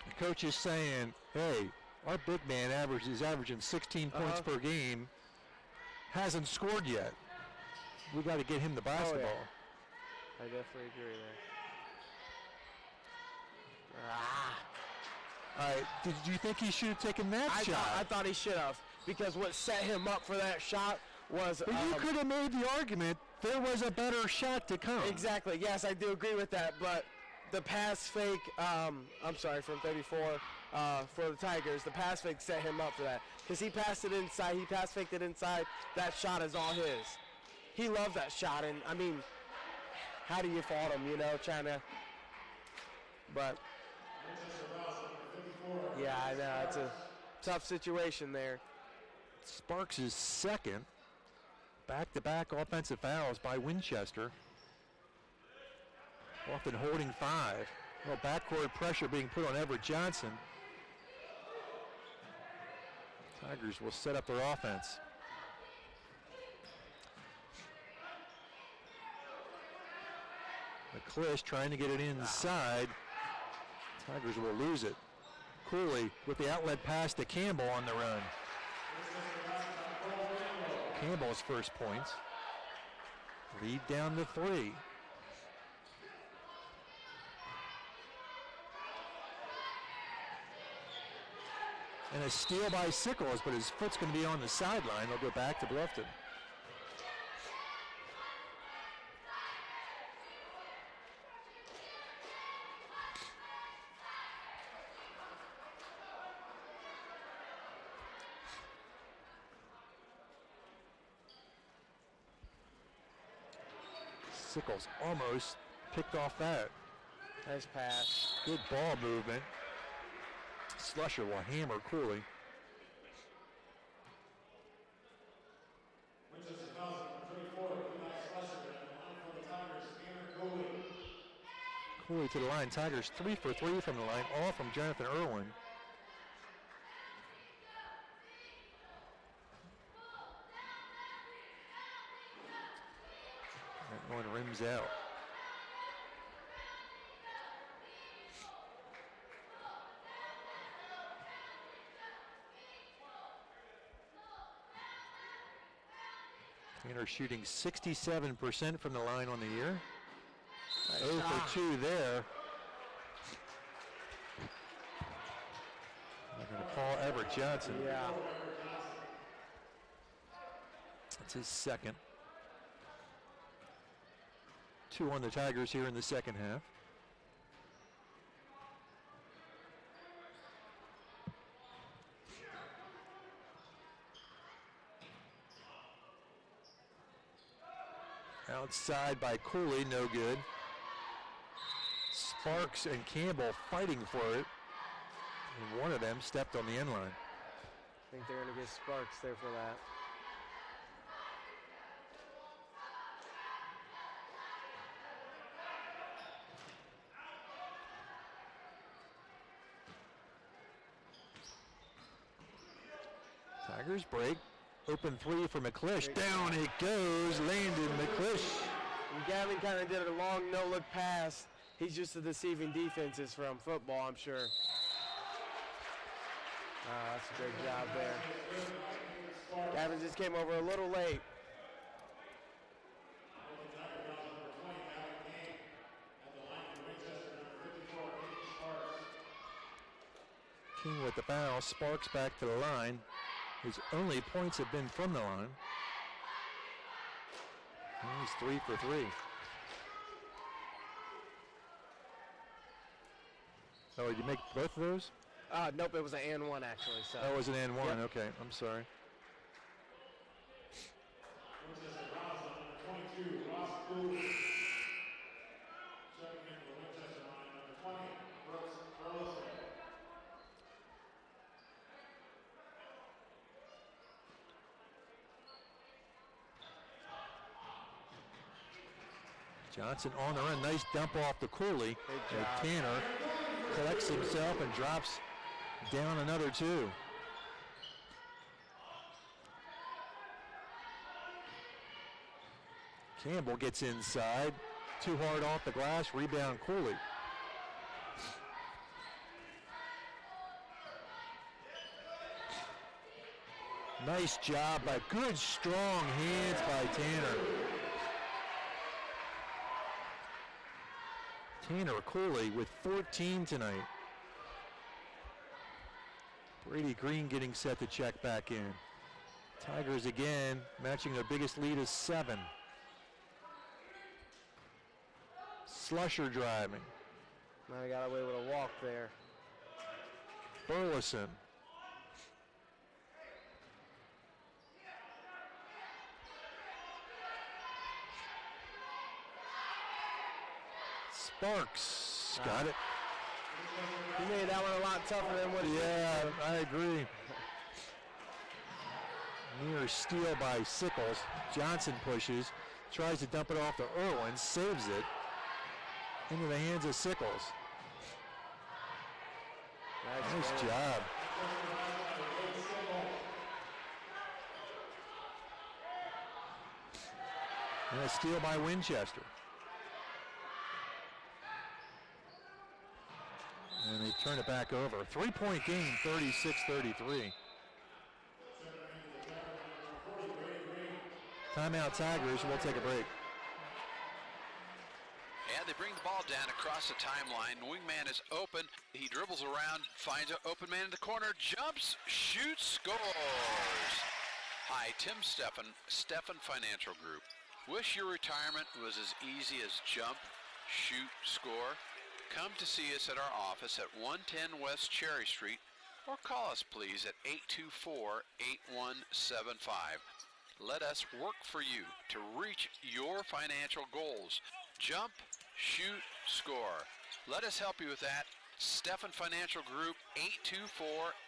the coach is saying, hey, our big man is averaging 16 points per game, hasn't scored yet. We got to get him the basketball. Oh, yeah. I definitely agree there. All right, did you think he should have taken that shot? I thought he should have, because what set him up for that shot was... But you could have made the argument there was a better shot to come. Exactly, yes, I do agree with that, but the pass fake, I'm sorry, from 34 for the Tigers, the pass fake set him up for that, because he passed it inside, he pass faked it inside, that shot is all his. He loved that shot, and I mean, how do you fault him, you know, trying to, but... Yeah, I know. It's a tough situation there. Sparks is second. Back-to-back offensive fouls by Winchester. Bluffton holding 5. Well, backcourt pressure being put on Everett Johnson. Tigers will set up their offense. McClish trying to get it inside. Tigers will lose it. Cooley with the outlet pass to Campbell on the run. Campbell's first points. Lead down to 3. And a steal by Sickles, but his foot's going to be on the sideline. They'll go back to Bluffton. Sickles almost picked off that. Nice pass. Good ball movement. Slusher will hammer Cooley. Cooley to the line. Tigers 3 for 3 from the line, all from Jonathan Irwin. That one rims out. Tanner shooting 67% from the line on the year. 0 for 2 there. They're going to call Everett Johnson. Yeah. That's his second. 2 on the Tigers here in the second half. Outside by Cooley, no good. Sparks and Campbell fighting for it. And one of them stepped on the end line. I think they're going to get Sparks there for that. Tigers break. Open three for McClish. Down it goes. Landon McClish. And Gavin kind of did a long no-look pass. He's used to deceiving defenses from football, I'm sure. That's a great job there. Gavin just came over a little late. King with the foul. Sparks back to the line. His only points have been from the line. He's 3 for 3. Oh, did you make both of those? Nope, it was an and one actually. So. Oh, it was an and one. Yep. Okay, I'm sorry. Johnson on the run. Nice dump off the Cooley. And Tanner collects himself and drops down another two. Campbell gets inside. Too hard off the glass. Rebound Cooley. Nice job by good strong hands by Tanner. Tanner Cooley with 14 tonight. Brady Green getting set to check back in. Tigers again matching their biggest lead is 7. Slusher driving. Now he got away with a walk there. Burleson. Sparks got it. He made that one a lot tougher than what he did. Yeah, I agree. Near steal by Sickles. Johnson pushes, tries to dump it off to Irwin, saves it into the hands of Sickles. Nice job. And a steal by Winchester. And they turn it back over. 3-point game, 36-33. Timeout Tigers. We'll take a break. And they bring the ball down across the timeline. Wingman is open. He dribbles around, finds an open man in the corner, jumps, shoots, scores. Hi, Tim Steffen, Steffen Financial Group. Wish your retirement was as easy as jump, shoot, score? Come to see us at our office at 110 West Cherry Street or call us please at 824-8175. Let us work for you to reach your financial goals. Jump, shoot, score. Let us help you with that. Steffen Financial Group,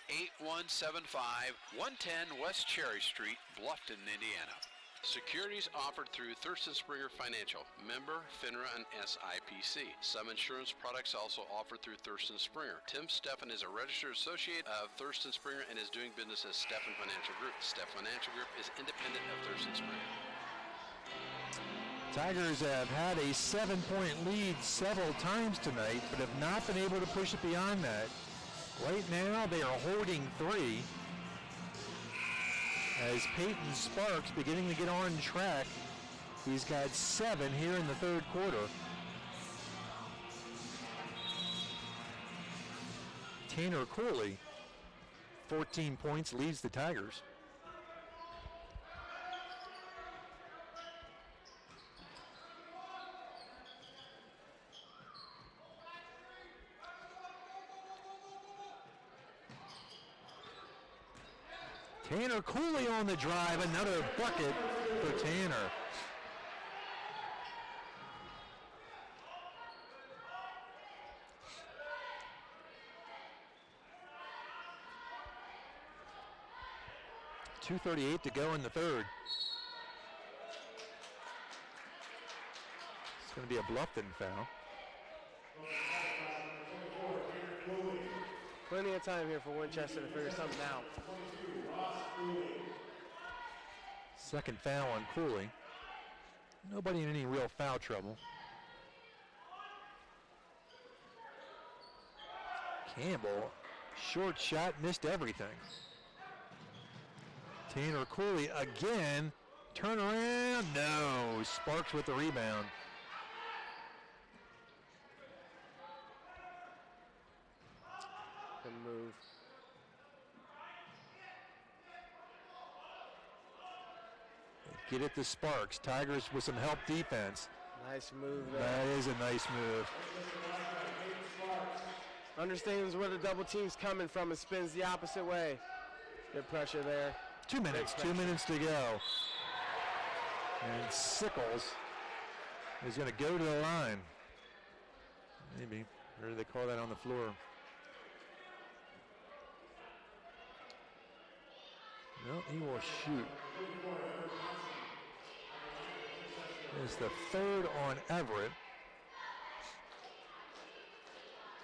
824-8175, 110 West Cherry Street, Bluffton, Indiana. Securities offered through Thurston Springer Financial, member FINRA and SIPC. Some insurance products also offered through Thurston Springer. Tim Steffen is a registered associate of Thurston Springer and is doing business as Steffen Financial Group. Steffen Financial Group is independent of Thurston Springer. Tigers have had a 7-point lead several times tonight, but have not been able to push it beyond that. Right now, they are holding 3. As Peyton Sparks beginning to get on track. He's got 7 here in the third quarter. Tanner Cooley, 14 points, leads the Tigers. Tanner Cooley on the drive, another bucket for Tanner. 2:38 to go in the third. It's going to be a Bluffton foul. Plenty of time here for Winchester to figure something out. Second foul on Cooley. Nobody in any real foul trouble. Campbell, short shot, missed everything. Tanner Cooley again. Turn around. No. Sparks with the rebound. Good move. Get it to Sparks. Tigers with some help defense. Nice move there. That is a nice move. Understands where the double team's coming from and spins the opposite way. Good pressure there. 2 minutes. 2 minutes to go. And Sickles is going to go to the line. Maybe. Or do they call that on the floor? No, he will shoot. It's the third on Everett.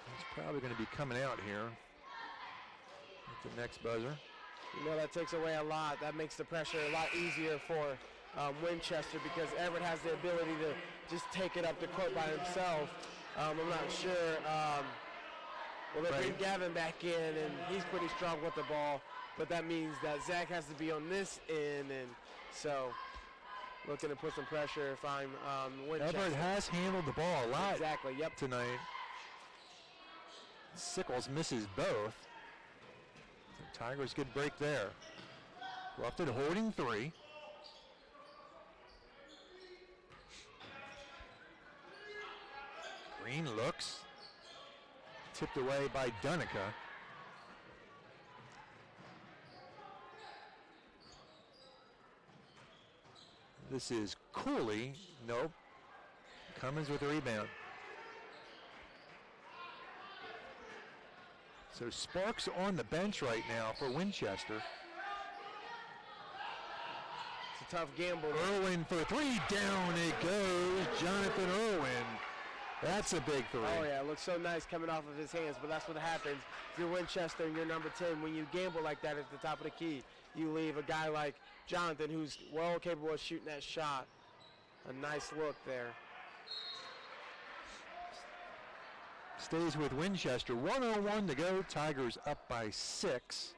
He's probably going to be coming out here at the next buzzer. You know, that takes away a lot. That makes the pressure a lot easier for Winchester because Everett has the ability to just take it up the court by himself. I'm not sure. Well, they bring Gavin back in, and he's pretty strong with the ball. But that means that Zach has to be on this end, and so looking to put some pressure if I'm Winchester. Everett has handled the ball a lot Yep. tonight. Sickles misses both. So Tigers good break there. Bluffton holding three. Green looks. Tipped away by Dunica. This is Cooley. Nope. Cummins with the rebound. So Sparks on the bench right now for Winchester. It's a tough gamble. Irwin for three. Down it goes. Jonathan Irwin. That's a big three. Oh, yeah. It looks so nice coming off of his hands, but that's what happens. If you're Winchester and you're number 10, when you gamble like that at the top of the key, you leave a guy like Jonathan who's well capable of shooting that shot. A nice look there. Stays with Winchester. 1:01 to go. Tigers up by 6.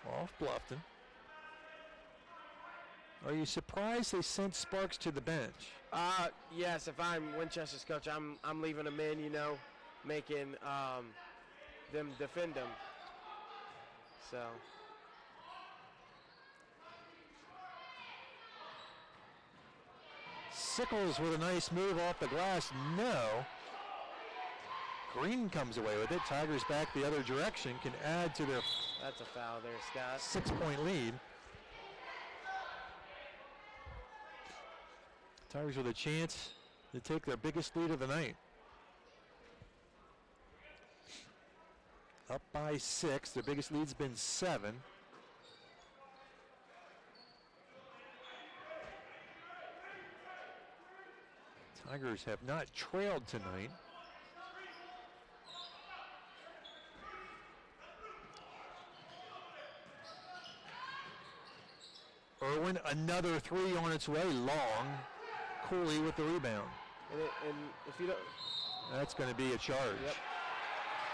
Off Bluffton. Are you surprised they sent Sparks to the bench? Yes, if I'm Winchester's coach, I'm leaving them in, you know, making them defend them. So. Sickles with a nice move off the glass. No. Green comes away with it. Tigers back the other direction. Can add to their That's a foul there, Scott. 6-point lead. Tigers with a chance to take their biggest lead of the night. Up by 6. Their biggest lead's been 7. Tigers have not trailed tonight. Irwin, another three on its way, long. Cooley with the rebound. And if you don't... That's going to be a charge. Yep.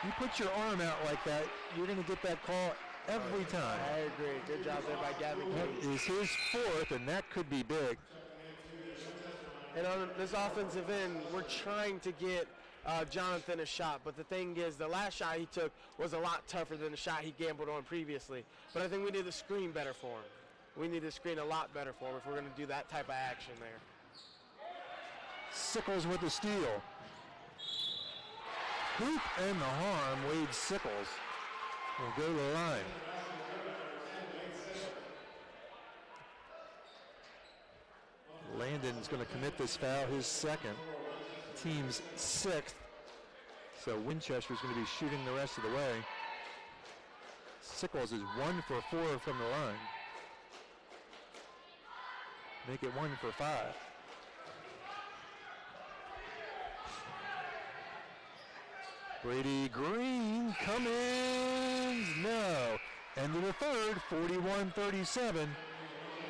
You put your arm out like that, you're going to get that call every time. I agree. Good job there by Gavin. That is his fourth, and that could be big. And on this offensive end, we're trying to get Jonathan a shot. But the thing is, the last shot he took was a lot tougher than the shot he gambled on previously. But I think we need to screen better for him. We need to screen a lot better for him if we're going to do that type of action there. Sickles with the steal. Hoop and the harm. Wade Sickles will go to the line. Landon's going to commit this foul, his second. team's 6th. So Winchester's going to be shooting the rest of the way. Sickles is 1 for 4 from the line. Make it 1 for 5. Brady Green coming. No. End of the third, 41-37.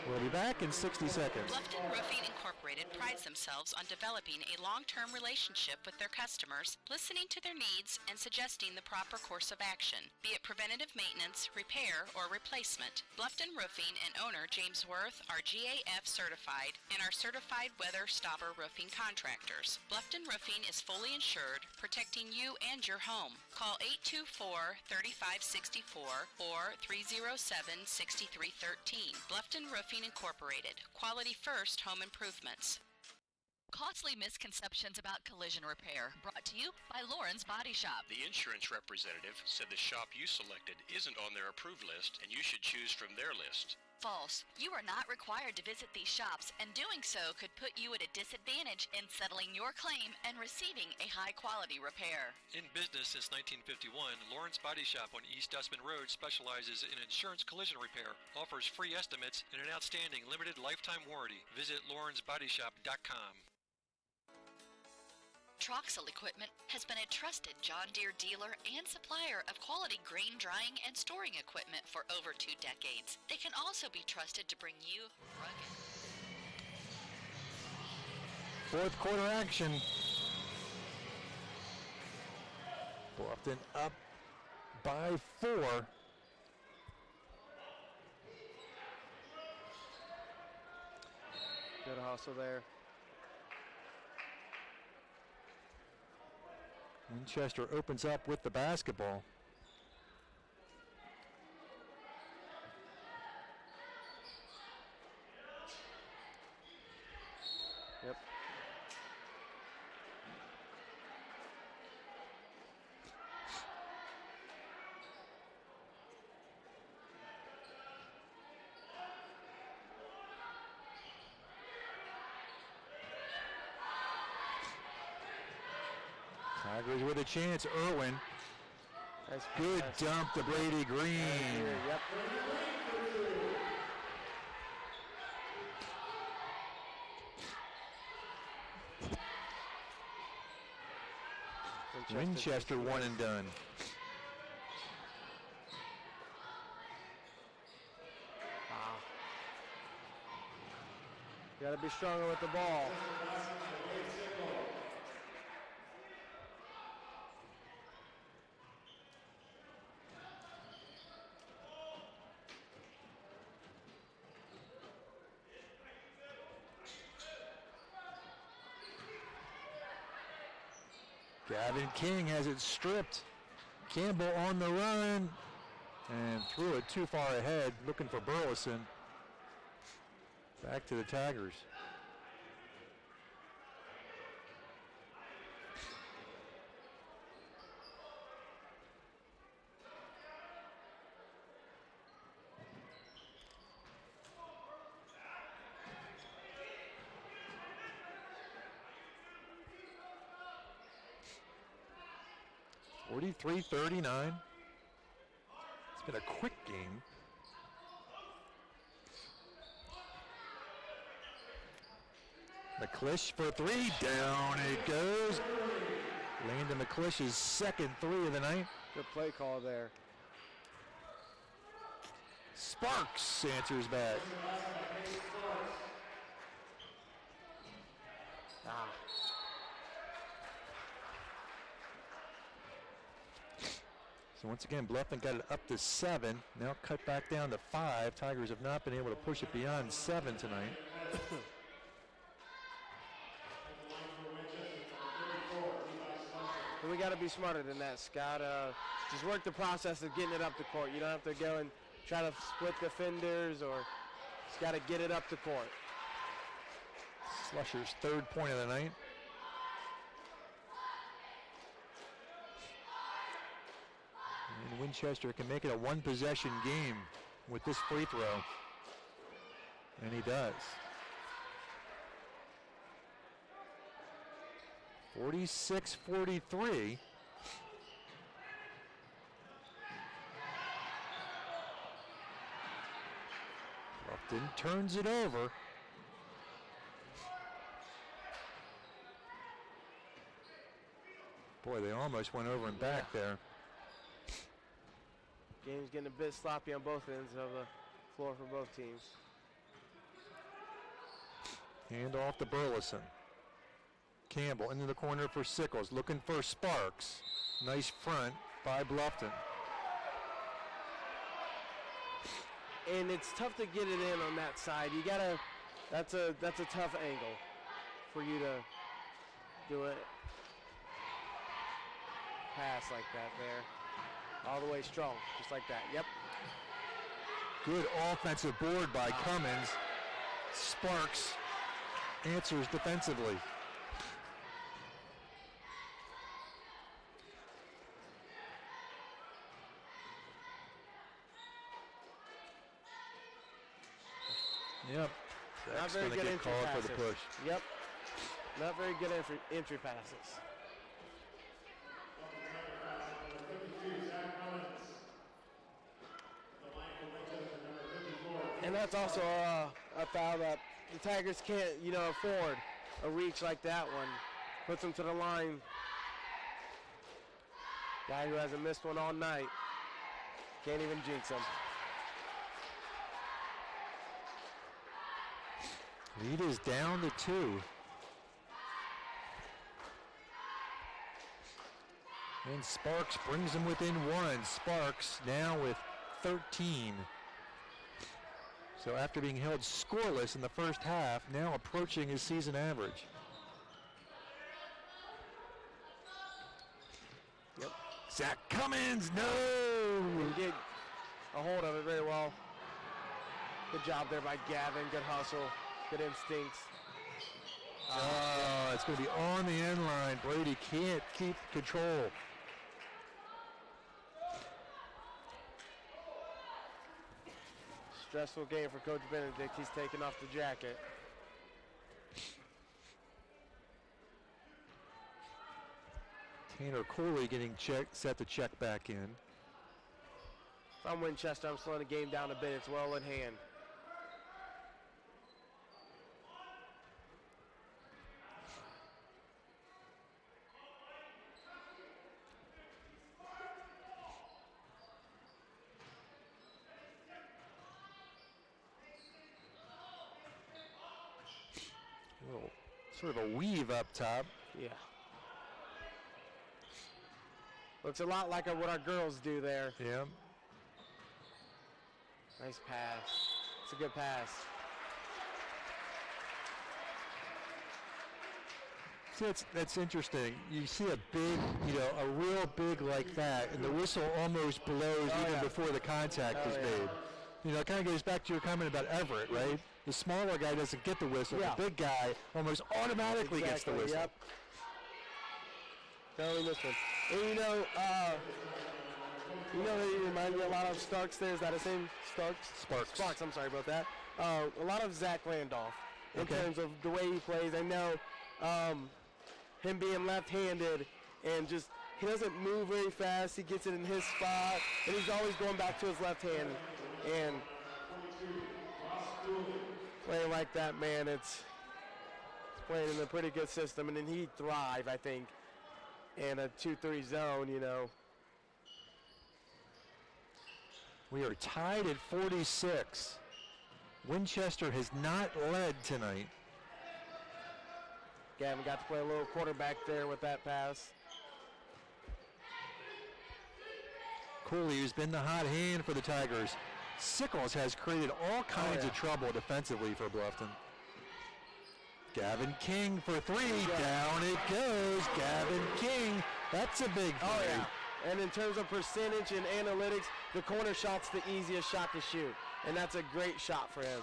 We'll be back in 60 seconds. Bluffton Roofing Incorporated prides themselves on developing a long-term relationship with their customers, listening to their needs and suggesting the proper course of action, be it preventative maintenance, repair, or replacement. Bluffton Roofing and owner James Worth are GAF certified and are certified weather stopper roofing contractors. Bluffton Roofing is fully insured, protecting you and your home. Call 824-3564 or 307-6313. Bluffton Roofing Incorporated. Quality first home improvements. Costly misconceptions about collision repair, brought to you by Lauren's Body Shop. The insurance representative said the shop you selected isn't on their approved list and you should choose from their list. False. You are not required to visit these shops, and doing so could put you at a disadvantage in settling your claim and receiving a high-quality repair. In business since 1951, Lawrence Body Shop on East Dustman Road specializes in insurance collision repair, offers free estimates, and an outstanding limited lifetime warranty. Visit lawrencebodyshop.com. Troxel Equipment has been a trusted John Deere dealer and supplier of quality grain drying and storing equipment for over 2 decades. They can also be trusted to bring you rugged. Fourth quarter action. Bluffton up by 4. Good hustle there. Winchester opens up with the basketball. Yep. Tigers with a chance. Irwin. That's good dump to Brady Green. Yep. Winchester one and done. Wow. You got to be stronger with the ball. Gavin King has it stripped. Campbell on the run and threw it too far ahead, looking for Burleson. Back to the Tigers. .39. It's been a quick game. McClish for 3. Down it goes. Landon McClish's second 3 of the night. Good play call there. Sparks answers back. So once again, Bluffton got it up to 7. Now cut back down to 5. Tigers have not been able to push it beyond 7 tonight. We got to be smarter than that, Scott. Just work the process of getting it up the court. You don't have to go and try to split defenders, or just got to get it up the court. Slusher's third point of the night. And Winchester can make it a one-possession game with this free throw. And he does. 46-43. Bluffton turns it over. Boy, they almost went over and back there. Game's getting a bit sloppy on both ends of the floor for both teams. Hand off to Burleson. Campbell into the corner for Sickles, looking for Sparks. Nice front by Bluffton. And it's tough to get it in on that side. You gotta, that's a tough angle for you to do it. Pass like that there. All the way strong, just like that, yep. Good offensive board by Cummins. Sparks answers defensively. Yep. Not Zach's very gonna good get entry called passes. for the push. Yep. Not very good entry passes. And that's also a foul that the Tigers can't, afford a reach like that one. Puts them to the line. Guy who hasn't missed one all night. Can't even jinx him. Lead is down to 2. And Sparks brings them within 1. Sparks now with 13. So after being held scoreless in the first half, now approaching his season average. Yep. Zach Cummins, no! He did a hold of it very well. Good job there by Gavin. Good hustle. Good instincts. Oh, it's going to be on the end line. Brady can't keep control. Stressful game for Coach Benedict. He's taking off the jacket. Tanner Cooley getting set to check back in. If I'm Winchester, I'm slowing the game down a bit. It's well in hand. Sort of a weave up top. Yeah. Looks a lot like what our girls do there. Yeah. Nice pass. It's a good pass. See, that's interesting. You see a big, a real big like that, and the whistle almost blows even before the contact is made. It kind of goes back to your comment about Everett, right? The smaller guy doesn't get the whistle. Yeah. The big guy almost automatically gets the whistle. Yep. Totally missed one. And he reminds me a lot of Starks there. Is that his name? Sparks. Sparks, I'm sorry about that. A lot of Zach Randolph in terms of the way he plays. I know him being left-handed and just he doesn't move very fast. He gets it in his spot, and he's always going back to his left hand. And playing like that, man, it's playing in a pretty good system, and then he'd thrive, I think, in a 2-3 zone, We are tied at 46. Winchester has not led tonight. Gavin got to play a little quarterback there with that pass. Cooley, who's been the hot hand for the Tigers. Sickles has created all kinds of trouble defensively for Bluffton. Gavin King for 3. Down it goes. Gavin King. That's a big play. Oh, yeah. And in terms of percentage and analytics, the corner shot's the easiest shot to shoot. And that's a great shot for him.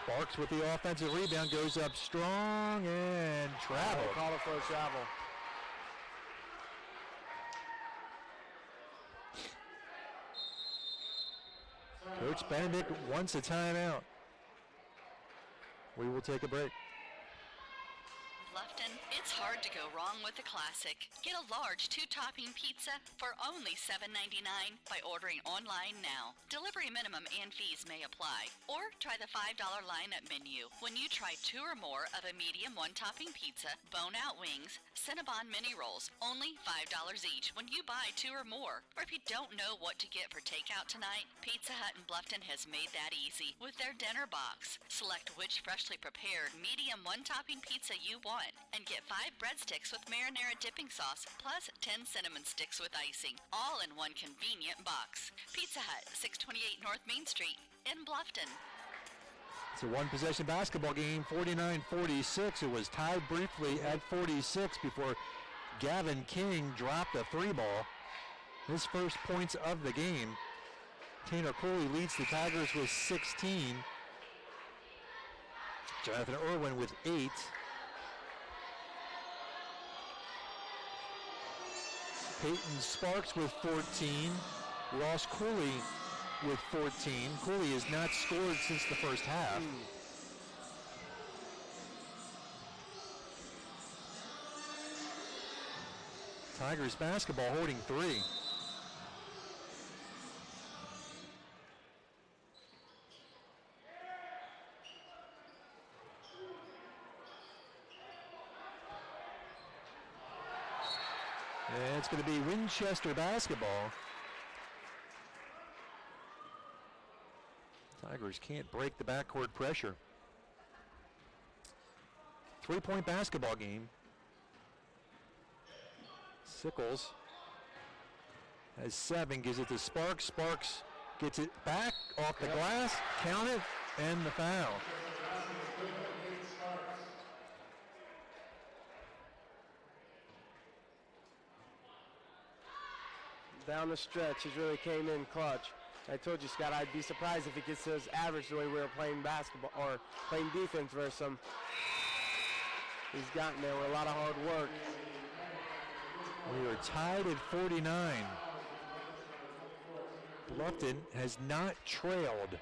Sparks with the offensive rebound, goes up strong and travel. Call it for a travel. Coach Benedict wants a timeout. We will take a break. Bluffton, it's hard to go wrong with a classic. Get a large 2-topping pizza for only $7.99 by ordering online now. Delivery minimum and fees may apply. Or try the $5 lineup menu. When you try 2 or more of a medium 1-topping pizza, bone-out wings, Cinnabon mini rolls, only $5 each when you buy 2 or more. Or if you don't know what to get for takeout tonight, Pizza Hut in Bluffton has made that easy with their dinner box. Select which freshly prepared medium 1-topping pizza you want and get 5 breadsticks with marinara dipping sauce plus 10 cinnamon sticks with icing, all in one convenient box. Pizza Hut, 628 North Main Street in Bluffton. It's a one-possession basketball game, 49-46. It was tied briefly at 46 before Gavin King dropped a 3-ball. His first points of the game. Tanner Cooley leads the Tigers with 16. Jonathan Irwin with 8. Peyton Sparks with 14. Ross Cooley with 14. Cooley has not scored since the first half. Tigers basketball holding 3. And it's going to be Winchester basketball. Tigers can't break the backcourt pressure. 3-point basketball game. Sickles has 7, gives it to Sparks. Sparks gets it back off the glass, count it, and the foul. Down the stretch, he's really came in clutch. I told you, Scott, I'd be surprised if he gets his average the way we were playing basketball or playing defense versus him. He's gotten there with a lot of hard work. We are tied at 49. Bluffton has not trailed.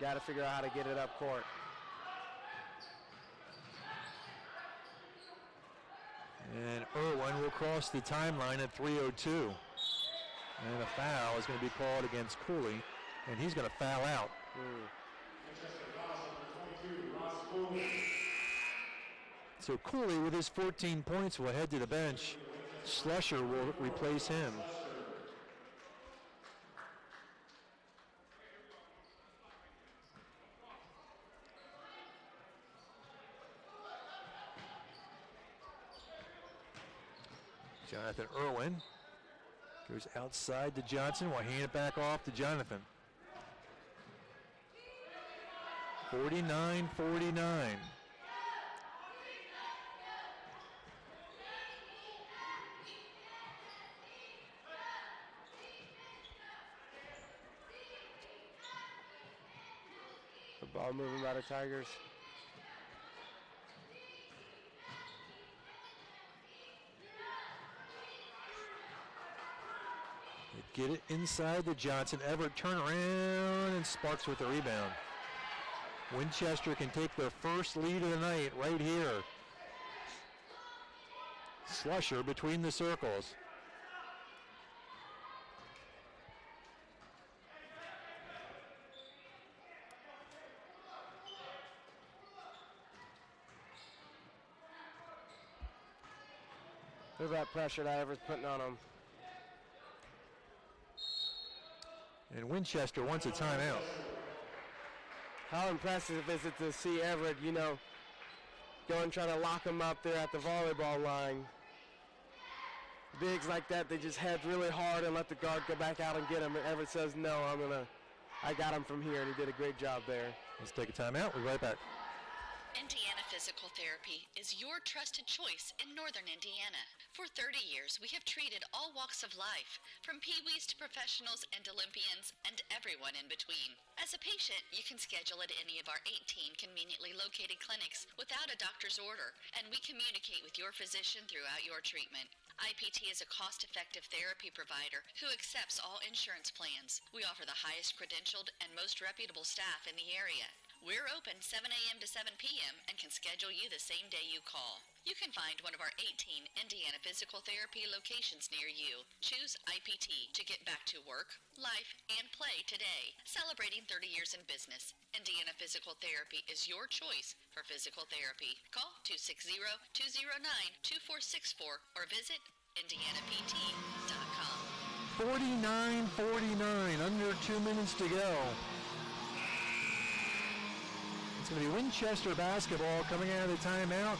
Got to figure out how to get it up court. And Irwin will cross the timeline at 3:02. And a foul is going to be called against Cooley, and he's going to foul out. So Cooley, with his 14 points, will head to the bench. Slusher will replace him. Jonathan Irwin goes outside to Johnson. Will hand it back off to Jonathan. 49-49. The ball moving by the Tigers. Get it inside to Johnson. Everett turn around and Sparks with the rebound. Winchester can take their first lead of the night right here. Slusher between the circles. Look at that pressure that Everett's putting on him. And Winchester wants a timeout. How impressive is it to see Everett, go and try to lock him up there at the volleyball line. Bigs like that, they just head really hard and let the guard go back out and get him. And Everett says, no, I got him from here, and he did a great job there. Let's take a timeout. We'll be right back. Indiana Physical Therapy is your trusted choice in northern Indiana. For 30 years, we have treated all walks of life, from peewees to professionals and Olympians and everyone in between. As a patient, you can schedule at any of our 18 conveniently located clinics without a doctor's order, and we communicate with your physician throughout your treatment. IPT is a cost-effective therapy provider who accepts all insurance plans. We offer the highest credentialed and most reputable staff in the area. We're open 7 a.m. to 7 p.m. and can schedule you the same day you call. You can find one of our 18 Indiana Physical Therapy locations near you. Choose IPT to get back to work, life, and play today. Celebrating 30 years in business, Indiana Physical Therapy is your choice for physical therapy. Call 260-209-2464 or visit indianapt.com. 49-49, under 2 minutes to go. It's going to be Winchester basketball coming out of the timeout.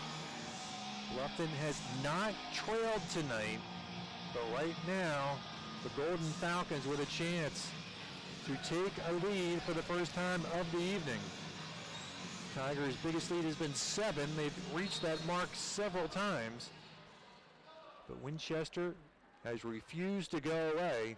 Bluffton has not trailed tonight, but right now, the Golden Falcons with a chance to take a lead for the first time of the evening. Tigers' biggest lead has been 7. They've reached that mark several times, but Winchester has refused to go away.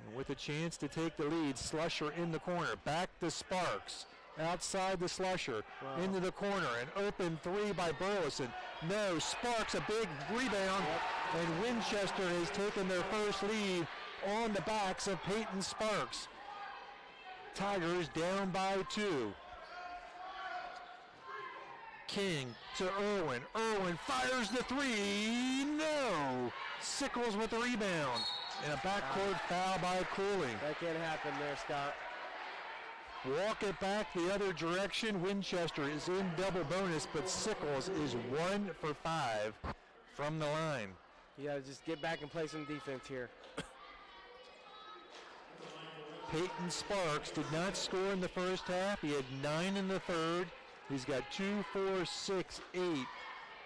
And with a chance to take the lead, Slusher in the corner. Back to Sparks. Outside the Slusher. Wow. Into the corner. An open three by Burleson. No. Sparks, a big rebound. Yep. And Winchester has taken their first lead on the backs of Peyton Sparks. Tigers down by 2. King to Irwin. Irwin fires the three. No. Sickles with the rebound. And a backcourt foul by Cooley. That can't happen there, Scott. Walk it back the other direction. Winchester is in double bonus, but Sickles is 1 for 5 from the line. You got to just get back and play some defense here. Peyton Sparks did not score in the first half. He had 9 in the third. He's got 2, 4, 6, 8,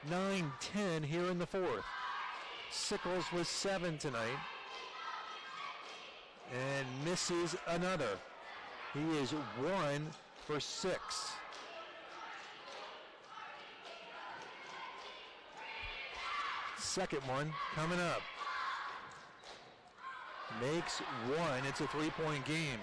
9, 10 here in the fourth. Sickles was 7 tonight. And misses another. He is 1 for 6. Second one coming up. Makes 1. It's a 3-point game.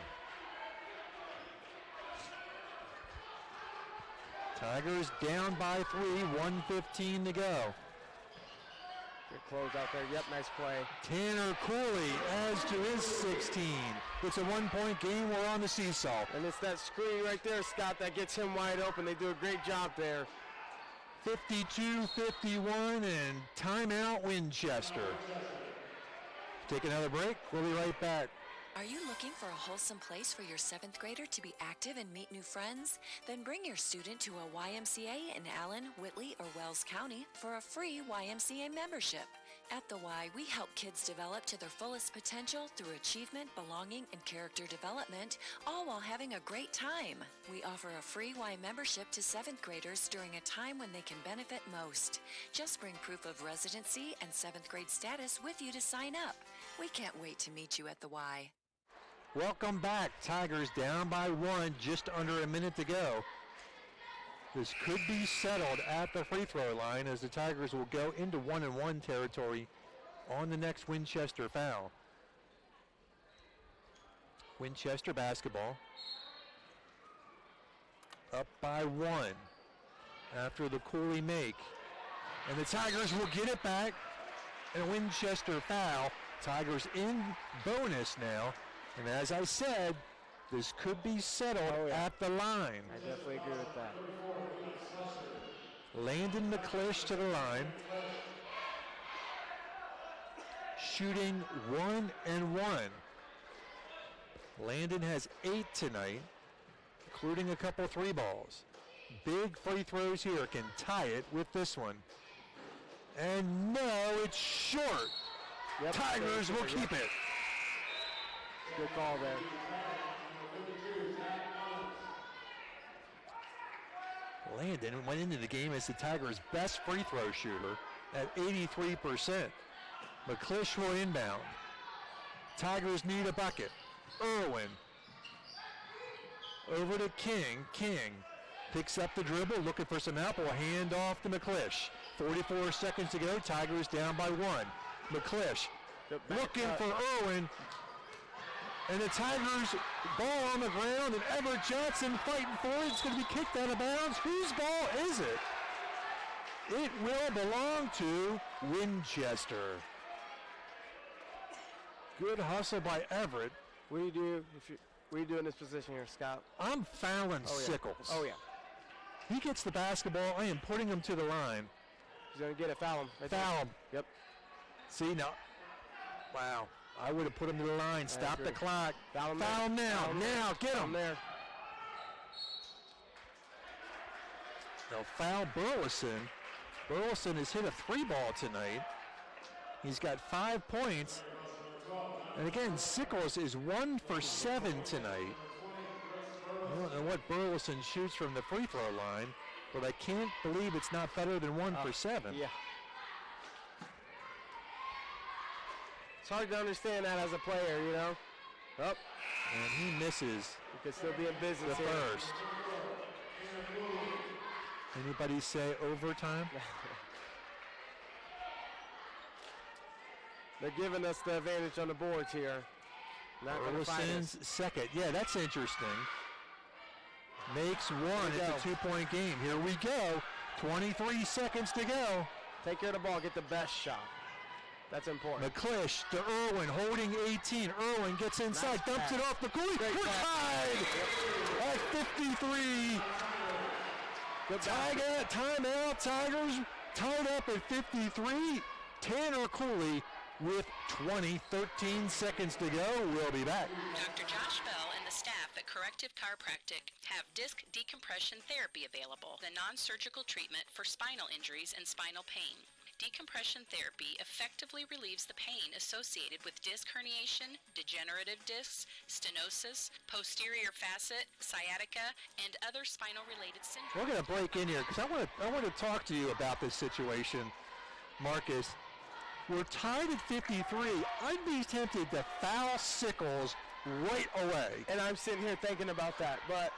Tigers down by 3, 1:15 to go. Good close out there. Yep, nice play. Tanner Cooley adds to his 16. It's a 1-point game. We're on the seesaw. And it's that screen right there, Scott, that gets him wide open. They do a great job there. 52-51 and timeout Winchester. Take another break. We'll be right back. Are you looking for a wholesome place for your 7th grader to be active and meet new friends? Then bring your student to a YMCA in Allen, Whitley, or Wells County for a free YMCA membership. At the Y, we help kids develop to their fullest potential through achievement, belonging, and character development, all while having a great time. We offer a free Y membership to 7th graders during a time when they can benefit most. Just bring proof of residency and 7th grade status with you to sign up. We can't wait to meet you at the Y. Welcome back. Tigers down by 1, just under a minute to go. This could be settled at the free throw line as the Tigers will go into 1-1 territory on the next Winchester foul. Winchester basketball up by 1 after the Cooley make. And the Tigers will get it back. And a Winchester foul. Tigers in bonus now. And as I said, this could be settled at the line. I definitely agree with that. Landon McClish to the line. Shooting 1 and 1. Landon has 8 tonight, including a couple 3 balls. Big free throws here, can tie it with this one. And no, it's short. Yep, Tigers will keep it. Good call there. Landon went into the game as the Tigers' best free throw shooter at 83%. McClish will inbound. Tigers need a bucket. Irwin. Over to King. King Picks up the dribble, looking for some help. Hand off to McClish. 44 seconds to go. Tigers down by 1. McClish looking for Irwin. And the Tigers ball on the ground, and Everett Johnson fighting for it. It's going to be kicked out of bounds. Whose ball is it? It will belong to Winchester. Good hustle by Everett. What do you do in this position here, Scott? I'm fouling Sickles. Oh, yeah. He gets the basketball. I am putting him to the line. He's going to get it. Foul him. Foul him. Yep. See, now. Wow. I would have put him to the line. Stop the clock. Foul him now. Now. Get him. There. They'll foul Burleson. Burleson has hit a 3-ball tonight. He's got 5 points. And again, Sickles is 1 for 7 tonight. I don't know what Burleson shoots from the free throw line, but I can't believe it's not better than 1 for 7. Yeah. It's hard to understand that as a player, you know. Oh. And he misses. He could still be in business the here. First. Anybody say overtime? They're giving us the advantage on the boards here. Burleson's second. Yeah, that's interesting. Makes 1. It's a 2-point game. Here we go. 23 seconds to go. Take care of the ball. Get the best shot. That's important. McClish to Irwin, holding 18. Irwin gets inside, nice dumps pass. it off the court. We're tied at 53. Timeout. Tigers tied up at 53. Tanner Cooley with 13 seconds to go. We'll be back. Dr. Josh Bell and the staff at Corrective Chiropractic have disc decompression therapy available, the non-surgical treatment for spinal injuries and spinal pain. Decompression therapy effectively relieves the pain associated with disc herniation, degenerative discs, stenosis, posterior facet, sciatica, and other spinal-related syndromes. We're going to break in here because I want to talk to you about this situation, Marcus. We're tied at 53. I'd be tempted to foul Sickles right away. And I'm sitting here thinking about that, but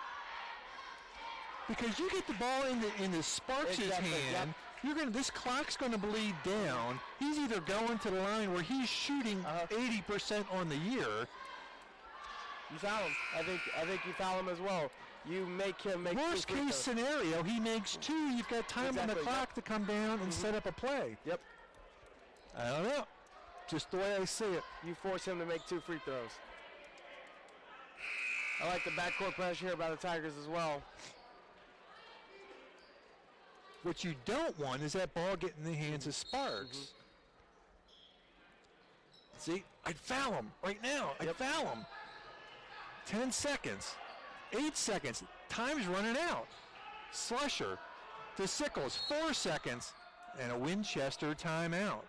because you get the ball in the Sparks' hand, this clock's going to bleed down. He's either going to the line where he's shooting 80% on the year. You foul him. I think you foul him as well. You make him make worst case scenario, he makes 2. You've got time on the clock to come down and set up a play. Yep. I don't know. Just the way I see it. You force him to make 2 free throws. I like the backcourt pressure here by the Tigers as well. What you don't want is that ball get in the hands of Sparks. See, I'd foul him right now. I'd foul him. 10 seconds. 8 seconds. Time's running out. Slusher to Sickles. 4 seconds. And a Winchester timeout.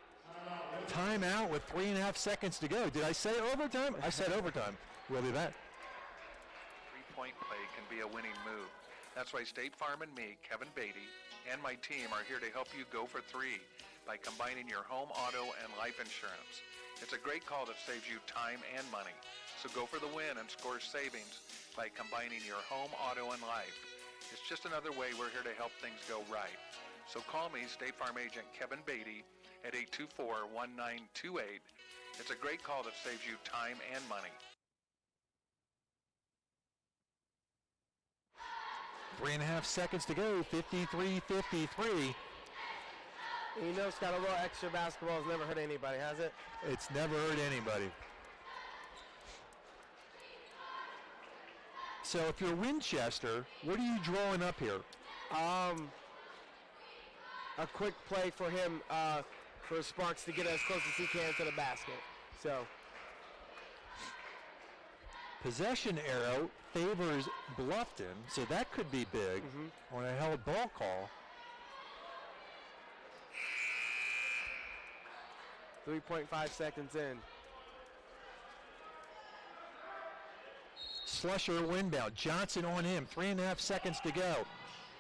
Timeout with 3.5 seconds to go. Did I say overtime? I said overtime. We'll be back. 3-point play can be a winning move. That's why State Farm and me, Kevin Beatty, and my team are here to help you go for 3 by combining your home, auto, and life insurance. It's a great call that saves you time and money. So go for the win and score savings by combining your home, auto, and life. It's just another way we're here to help things go right. So call me, State Farm agent Kevin Beatty, at 824-1928. It's a great call that saves you time and money. 3.5 seconds to go, 53-53. You know, Scott, a little extra basketball has never hurt anybody, has it? It's never hurt anybody. So if you're Winchester, what are you drawing up here? A quick play for him, for Sparks to get as close as he can to the basket. So possession arrow favors Bluffton, so that could be big on a held ball call. 3.5 seconds in. Slusher windbound. Johnson on him. 3.5 seconds to go.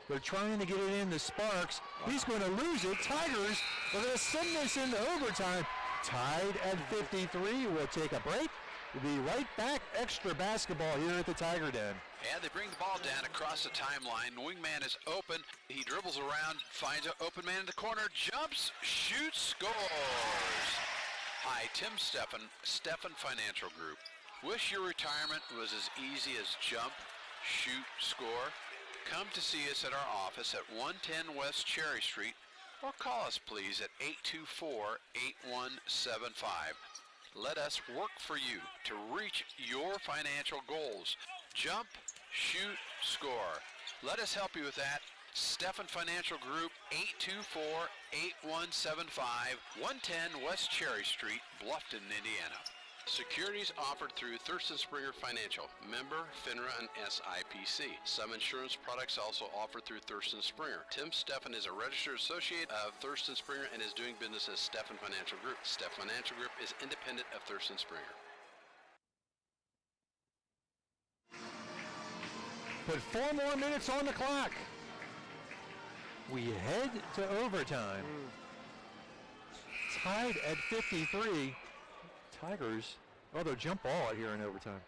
They're trying to get it in to Sparks. He's going to lose it. Tigers are going to send this into overtime. Tied at 53. We'll take a break. We'll be right back. Extra basketball here at the Tiger Den. And they bring the ball down across the timeline. Wingman is open. He dribbles around, finds an open man in the corner, jumps, shoots, scores. Hi, Tim Steffen Financial Group. Wish your retirement was as easy as jump, shoot, score? Come to see us at our office at 110 West Cherry Street or call us please at 824-8175. Let us work for you to reach your financial goals. Jump, shoot, score. Let us help you with that. Steffen Financial Group, 824-8175, 110 West Cherry Street, Bluffton, Indiana. Securities offered through Thurston Springer Financial, member FINRA and SIPC. Some insurance products also offered through Thurston Springer. Tim Steffen is a registered associate of Thurston Springer and is doing business as Steffen Financial Group. Steffen Financial Group is independent of Thurston Springer. Put 4 more minutes on the clock. We head to overtime. Tied at 53. Tigers, they'll jump ball here in overtime.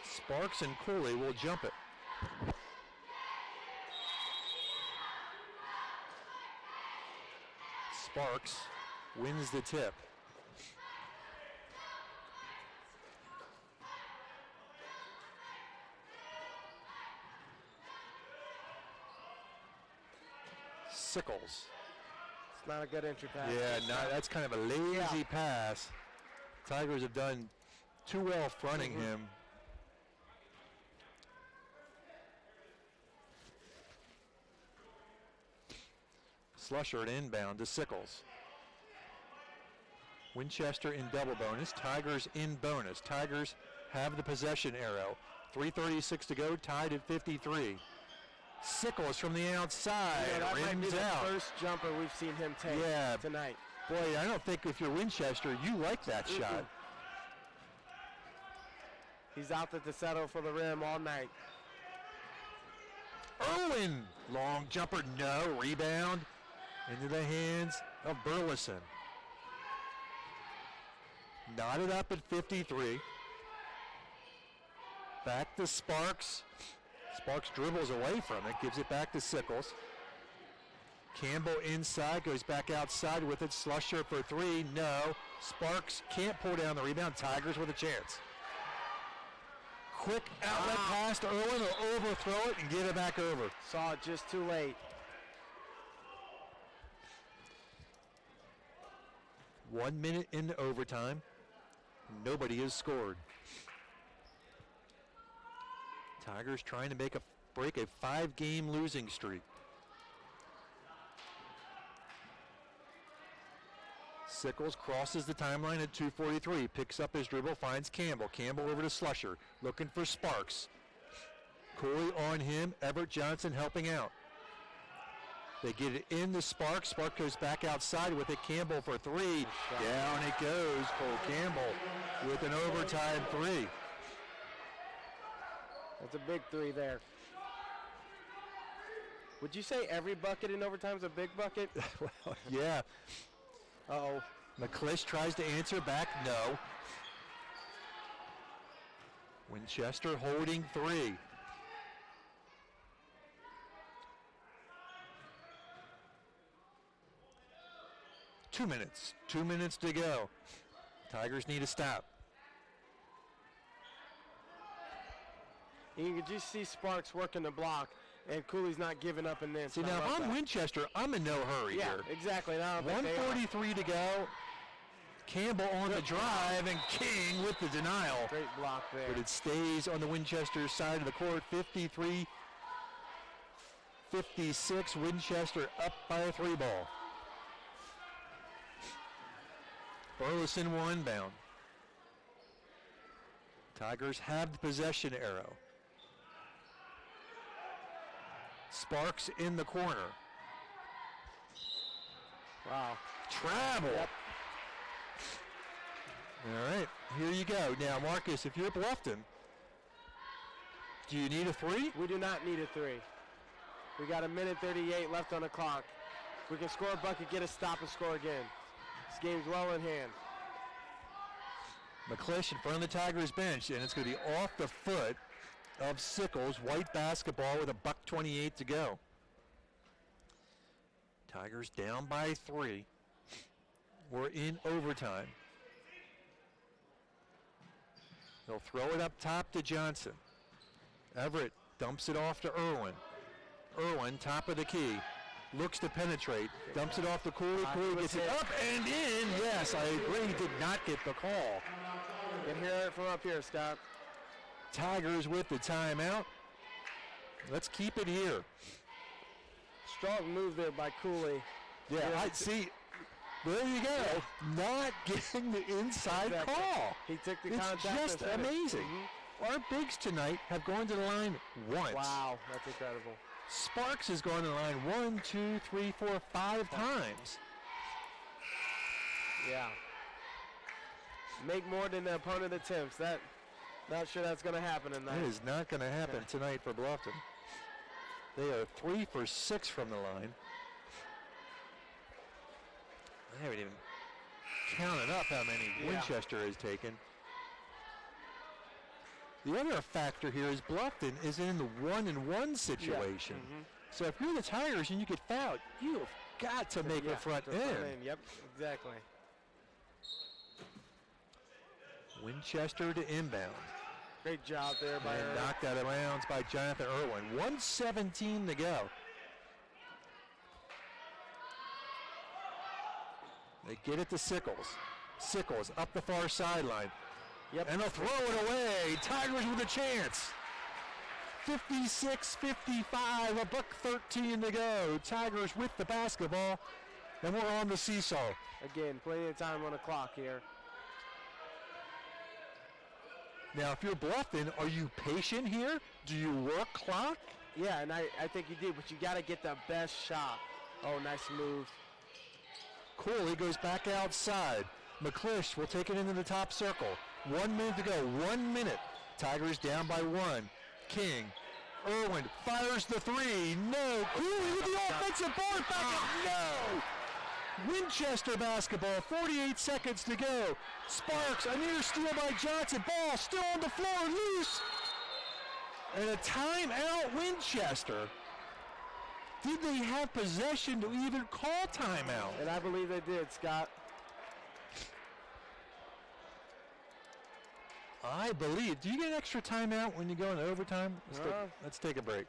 Sparks and Cooley will jump it. Sparks wins the tip. Sickles. It's not a good entry pass. Yeah, that's kind of a lazy pass. Tigers have done too well fronting him. Slusher inbound to Sickles. Winchester in double bonus. Tigers in bonus. Tigers have the possession arrow. 3:36 to go, tied at 53. Sickles from the outside, that might be rims the out. first jumper we've seen him take tonight. Boy, I don't think if you're Winchester, you like that shot. He's out there to settle for the rim all night. Irwin, long jumper, no, rebound into the hands of Burleson. Knotted up at 53. Back to Sparks. Sparks dribbles away from it, gives it back to Sickles. Campbell inside, goes back outside with it. Slusher for 3, no. Sparks can't pull down the rebound. Tigers with a chance. Quick outlet pass to Irwin, will overthrow it and get it back over. Saw it just too late. 1 minute into overtime. Nobody has scored. Tigers trying to break a 5-game losing streak. Sickles crosses the timeline at 2:43, picks up his dribble, finds Campbell. Campbell over to Slusher, looking for Sparks. Cooley on him, Everett Johnson helping out. They get it in to Sparks. Sparks goes back outside with it. Campbell for 3. Down it goes. Cole Campbell with an overtime 3. That's a big 3 there. Would you say every bucket in overtime is a big bucket? Well, yeah. Uh-oh. McClish tries to answer back. No. Winchester holding 3. Two minutes to go. Tigers need a stop. You can just see Sparks working the block, and Cooley's not giving up in this. See, now if I'm Winchester, I'm in no hurry here. Exactly. Now 1:43 to go. Campbell on the drive, and King with the denial. Great block there. But it stays on the Winchester side of the court. 53-56. Winchester up by a 3 ball. Burleson will inbound. Tigers have the possession arrow. Sparks in the corner. Wow. Travel. Yep. All right, here you go. Now, Marcus, if you're Bluffton, do you need a 3? We do not need a 3. We got 1:38 left on the clock. We can score a bucket, get a stop, and score again. This game's well in hand. McClish in front of the Tigers bench, and it's going to be off the foot of Sickles. White basketball with $1:28 to go. Tigers down by 3. We're in overtime. They'll throw it up top to Johnson. Everett dumps it off to Irwin. Irwin, top of the key, looks to penetrate, dumps it off to Cooley. Cooley gets it up and in. Yes, I agree, did not get the call. You can hear it from up here, Scott. Tigers with the timeout. Let's keep it here. Strong move there by Cooley. Yeah, I see. There you go. Not getting the inside call. He took the it's contact. It's just amazing. Our bigs tonight have gone to the line once. Wow, that's incredible. Sparks has gone to the line 1, 2, 3, 4, 5 times. Yeah. Make more than the opponent attempts. Not sure that's going to happen tonight. That is not going to happen tonight for Bluffton. They are 3 for 6 from the line. I haven't even counted up how many Winchester has taken. The other factor here is Bluffton is in the 1-and-1 situation. So if you're the Tigers and you get fouled, you have got to make a front end. Yep, exactly. Winchester to inbound. Great job there by and Irwin. Knocked out of bounds by Jonathan Irwin. 1:17 to go. They get it to Sickles. Sickles up the far sideline. Yep. And they'll throw it away. Tigers with a chance. 56-55, $1:13 to go. Tigers with the basketball, and we're on the seesaw. Again, plenty of time on the clock here. Now, if you're Bluffton, are you patient here? Do you work clock? Yeah, and I think you do, but you got to get the best shot. Oh, nice move. Cooley goes back outside. McClish will take it into the top circle. 1 minute to go. 1 minute. Tigers down by 1. King. Irwin fires the 3. No. Cooley with the offensive board back up. No. Winchester basketball. 48 seconds to go. Sparks. A near steal by Johnson. Ball still on the floor. Loose. And a timeout Winchester. Did they have possession to even call timeout? And I believe they did, Scott. I believe. Do you get an extra timeout when you go into overtime? Let's take a break.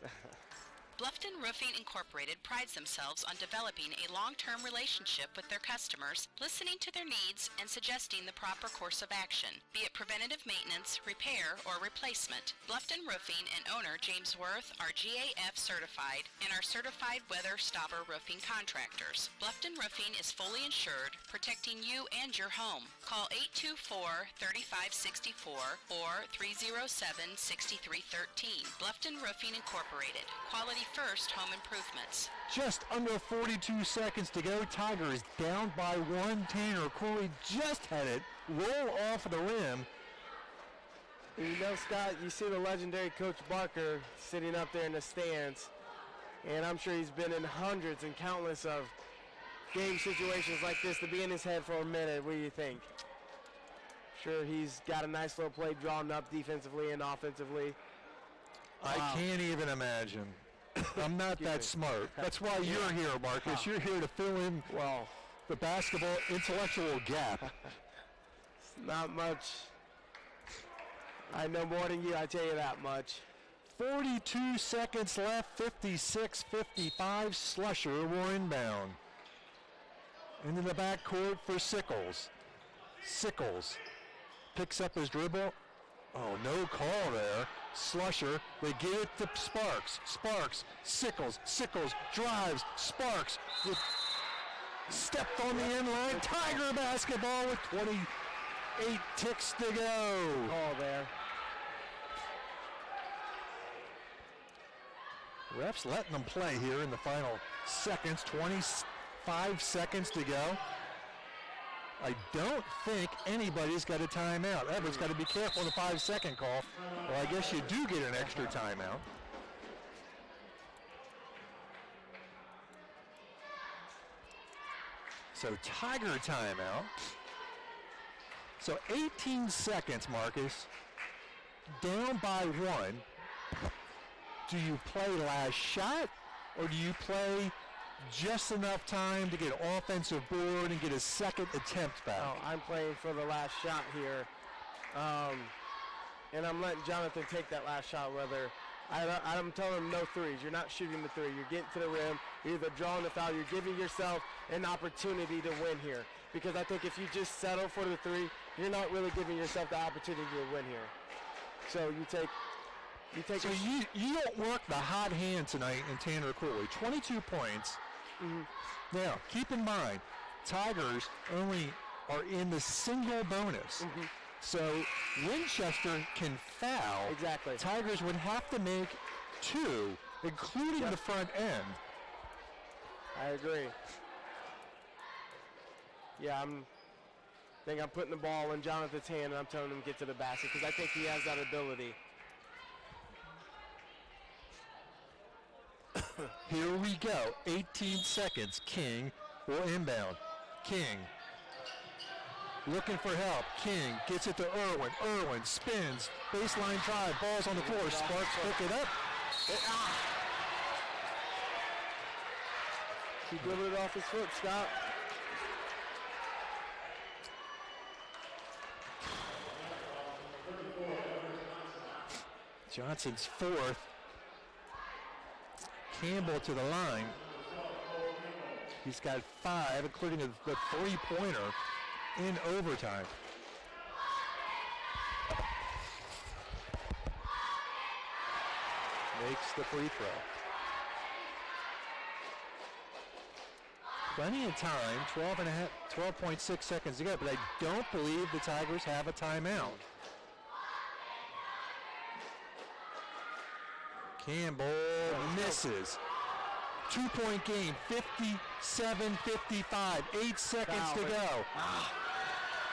Bluffton Roofing Incorporated prides themselves on developing a long-term relationship with their customers, listening to their needs and suggesting the proper course of action, be it preventative maintenance, repair, or replacement. Bluffton Roofing and owner James Worth are GAF certified and are certified weather stopper roofing contractors. Bluffton Roofing is fully insured, protecting you and your home. Call 824-3564 or 307-6313. Bluffton Roofing Incorporated. Quality first home improvements. Just under 42 seconds to go. Tigers down by 1. Tanner Cooley just had it roll off of the rim. You know, Scott, you see the legendary Coach Barker sitting up there in the stands, and I'm sure he's been in hundreds and countless of game situations like this to be in his head for a minute. What do you think? Sure, he's got a nice little play drawn up defensively and offensively. I can't even imagine. I'm not that smart. That's why you're here, Marcus. You're here to fill in the basketball intellectual gap. It's not much. I know more than you, I tell you that much. 42 seconds left, 56-55. Slusher will inbound. Into the backcourt for Sickles. Sickles picks up his dribble. Oh, no call there. Slusher, they get it to Sparks. Sparks, Sickles drives. Sparks stepped on the end line. Tiger basketball with 28 ticks to go. Call there. Refs letting them play here in the final seconds. 25 seconds to go. I don't think anybody's got a timeout. Everett's got to be careful of the 5-second call. Well, I guess you do get an extra timeout. So Tiger timeout. So 18 seconds, Marcus. Down by 1. Do you play last shot, or do you play just enough time to get offensive board and get a second attempt back? Oh, I'm playing for the last shot here. And I'm letting Jonathan take that last shot, whether I'm telling him no threes. You're not shooting the three. You're getting to the rim. You're either drawing the foul. You're giving yourself an opportunity to win here. Because I think if you just settle for the three, you're not really giving yourself the opportunity to win here. So you take so you don't work the hot hand tonight in Tanner Cooley. 22 points. Mm-hmm. Now, keep in mind, Tigers only are in the single bonus. Mm-hmm. So Winchester can foul. Exactly. Tigers would have to make 2, including the front end. I agree. Yeah, I think I'm putting the ball in Jonathan's hand, and I'm telling him to get to the basket because I think he has that ability. Here we go. 18 seconds. King will inbound. King looking for help. King gets it to Irwin. Irwin spins. Baseline drive. Ball's on the floor. Sparks pick it up. He dribbled it off his foot, Scott. Johnson's 4th. Campbell to the line. He's got 5, including the three-pointer in overtime. Makes the free throw. Plenty of time, 12.6 seconds to go, but I don't believe the Tigers have a timeout. Campbell misses. 2-point game, 57-55, 8 seconds to go.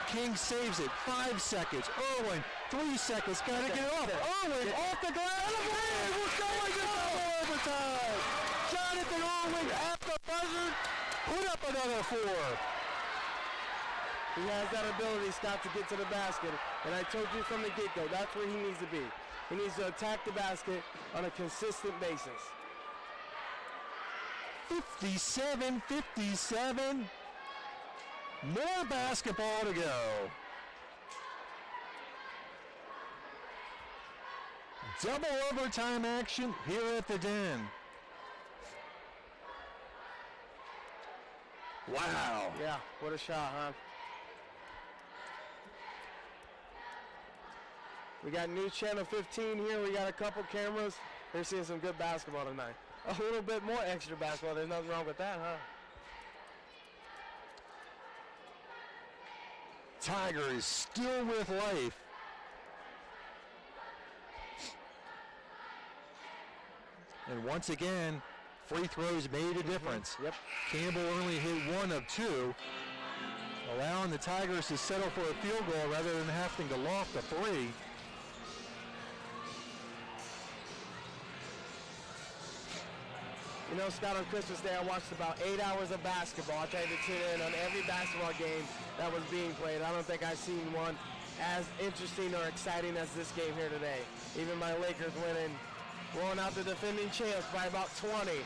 King saves it, 5 seconds. Irwin, 3 seconds, gotta get off. Irwin off the glass. We're going to double overtime. Jonathan Irwin at the buzzer, put up another 4. He has that ability, Scott, to get to the basket. And I told you from the get-go, that's where he needs to be. He needs to attack the basket on a consistent basis. 57-57. More basketball to go. Double overtime action here at the Den. Wow. Yeah, what a shot, huh? We got News Channel 15 here. We got a couple cameras. They're seeing some good basketball tonight. A little bit more extra basketball. There's nothing wrong with that, huh? Tiger is still with life. And once again, free throws made a difference. Yep. Campbell only hit 1 of 2, allowing the Tigers to settle for a field goal rather than having to loft a 3. You know, Scott, on Christmas Day, I watched about 8 hours of basketball. I tried to tune in on every basketball game that was being played. I don't think I've seen one as interesting or exciting as this game here today. Even my Lakers winning, blowing out the defending champs by about 20.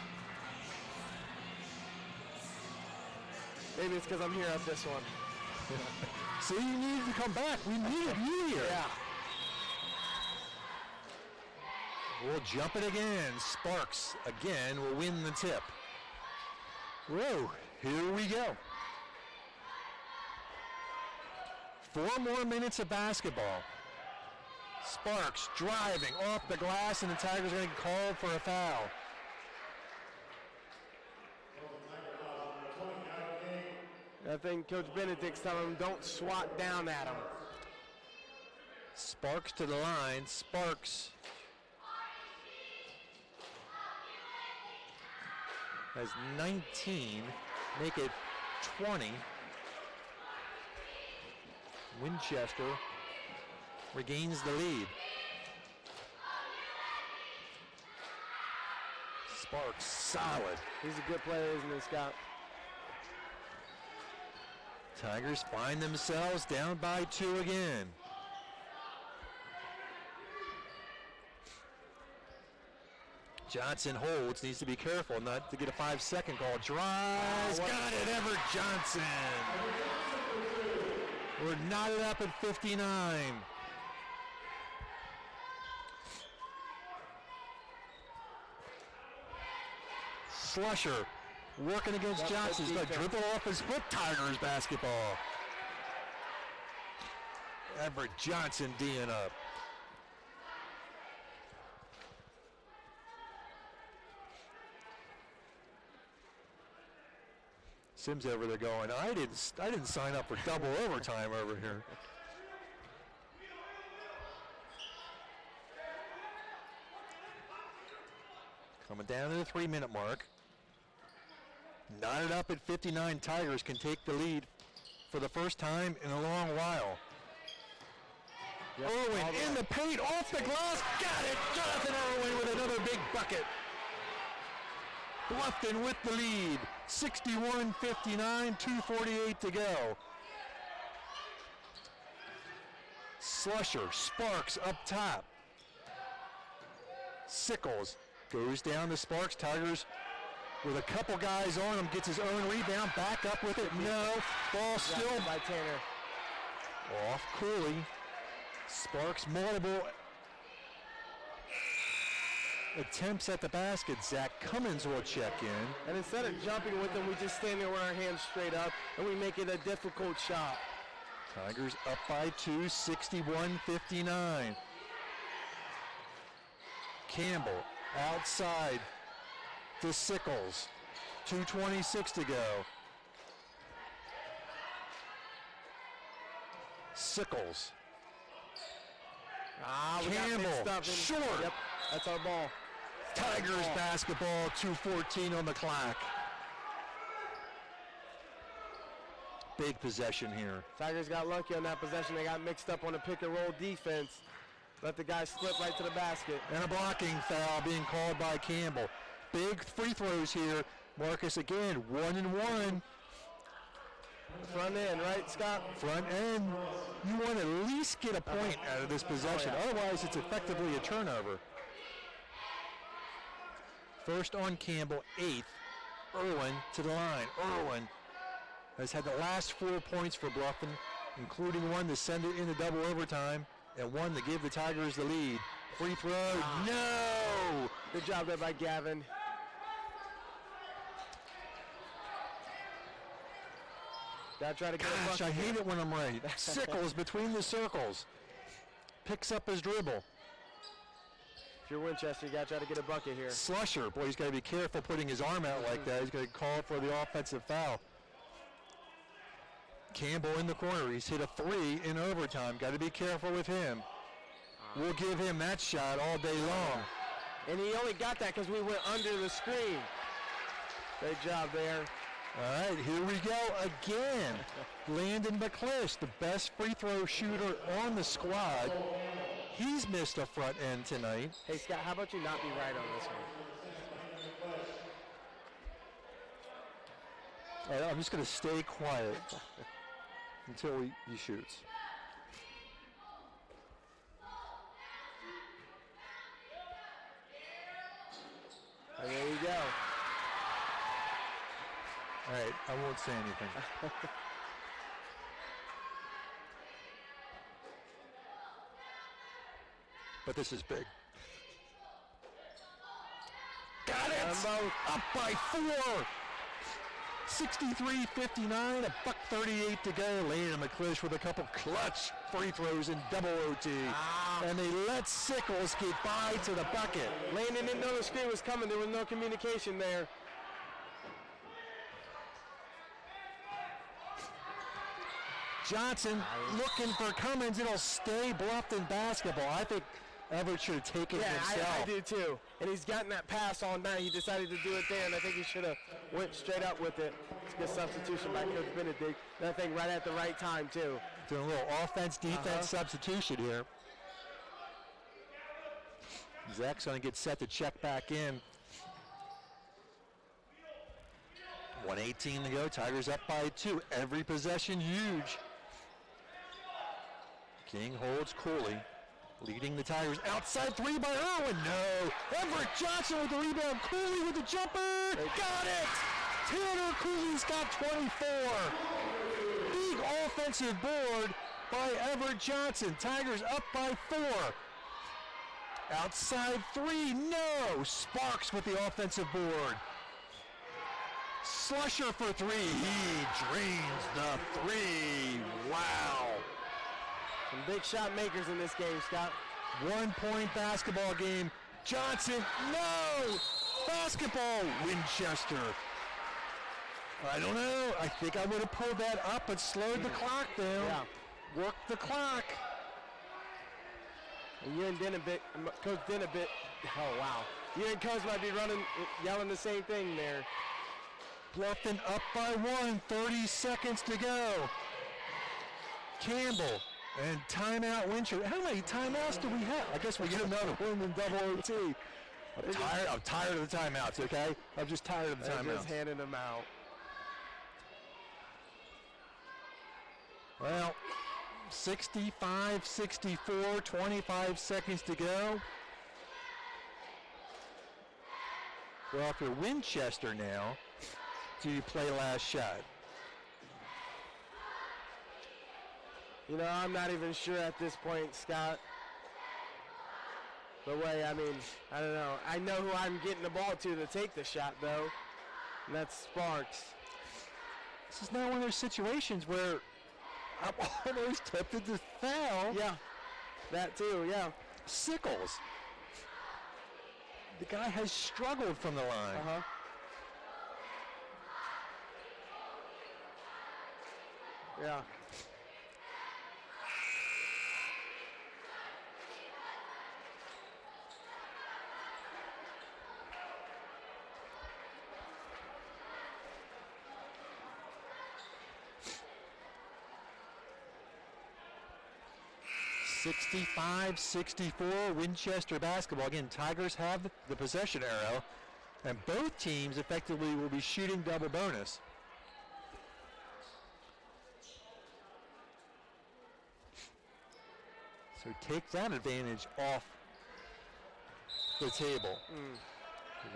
Maybe it's because I'm here at this one. See, you needed to come back. We needed you here. Yeah. We'll jump it again. Sparks again will win the tip. Whoa, here we go. 4 more minutes of basketball. Sparks driving off the glass, and the Tigers are going to get called for a foul. I think Coach Benedict's telling him don't swat down at him. Sparks to the line. Sparks has 19, make it 20. Winchester regains the lead. Sparks solid. He's a good player, isn't he, Scott? Tigers find themselves down by 2 again. Johnson holds, needs to be careful not to get a 5-second call. Drives, got it, Everett Johnson. We're knotted up at 59. Slusher working against Johnson. He's going to dribble off his foot. Tigers basketball. Everett Johnson D'ing up. Sims over there going, I didn't sign up for double overtime over here. Coming down to the 3-minute mark. Knotted up at 59. Tigers can take the lead for the first time in a long while. Yep, Irwin in the paint, off the glass, got it! Jonathan Irwin with another big bucket. Bluffton with the lead, 61-59, 2:48 to go. Slusher, Sparks up top. Sickles goes down to Sparks. Tigers with a couple guys on him, gets his own rebound, back up with it. No, ball still by Tanner. Off Cooley. Sparks multiple attempts at the basket. Zach Cummins will check in. And instead of jumping with them, we just stand there with our hands straight up, and we make it a difficult shot. Tigers up by 2, 61-59. Campbell outside to Sickles. 2:26 to go. Sickles. Campbell, short. Yep, that's our ball. Tigers basketball, 2:14 on the clock. Big possession here. Tigers got lucky on that possession. They got mixed up on a pick and roll defense. Let the guy slip right to the basket. And a blocking foul being called by Campbell. Big free throws here. Marcus again, 1 and 1. Front end, right, Scott? Front end. You want to at least get a point out of this possession. Otherwise, it's effectively a turnover. First on Campbell, 8th. Irwin to the line. Irwin has had the last 4 points for Bluffton, including one to send it into double overtime and one to give the Tigers the lead. Free throw, no! Good job there by Gavin. Gotta try to get a bucket. I hate it when I'm right. Sickles between the circles. Picks up his dribble. If you're Winchester, you gotta try to get a bucket here. Slusher, boy, he's gotta be careful putting his arm out like that. He's gonna call for the offensive foul. Campbell in the corner. He's hit a 3 in overtime. Gotta be careful with him. We'll give him that shot all day long. And he only got that because we went under the screen. Great job there. All right, here we go again. Landon McClish, the best free throw shooter on the squad. He's missed a front end tonight. Hey, Scott, how about you not be right on this one? All right, I'm just going to stay quiet until he shoots. And there you go. All right, I won't say anything. But this is big. Got it! Up by 4! 63-59, a buck 38 to go. Landon McClish with a couple clutch free throws in double OT. And they let Sickles get by to the bucket. Landon didn't know the screen was coming. There was no communication there. Johnson looking for Cummins. It'll stay Bluffton basketball. I think Everett should have taken it himself. I do too. And he's gotten that pass all night. He decided to do it there, and I think he should have went straight up with it. It's a good substitution by Coach Benedict. That thing right at the right time too. Doing a little offense-defense substitution here. Zach's going to get set to check back in. 1:18 to go. Tigers up by 2. Every possession huge. King holds Cooley, leading the Tigers. Outside 3 by Irwin. No. Everett Johnson with the rebound. Cooley with the jumper. Got it. Tanner Cooley's got 24. Big offensive board by Everett Johnson. Tigers up by 4. Outside 3. No. Sparks with the offensive board. Slusher for 3. He drains the 3. Wow. Some big shot makers in this game, Scott. 1-point basketball game. Johnson, no! Basketball, Winchester. I don't know. I think I would have pulled that up but slowed the clock down. Yeah. Worked the clock. And you and Coach Dinabit, oh wow. You and Coach might be yelling the same thing there. Bluffton up by 1, 30 seconds to go. Campbell and timeout Winchester. How many timeouts do we have? I guess we get another one in double OT. I'm tired of the timeouts, okay? I'm just tired of the timeouts. They're just handing them out. Well, 65-64, 25 seconds to go. Well, if you're Winchester now, do you play last shot? You know, I'm not even sure at this point, Scott. The way, I don't know. I know who I'm getting the ball to take the shot, though. And that's Sparks. This is not one of those situations where I'm almost tempted to foul. Yeah, that too, yeah. Sickles. The guy has struggled from the line. Uh-huh. Yeah. (65-64) Winchester basketball. Again, Tigers have the possession arrow, and both teams effectively will be shooting double bonus. So take that advantage off the table.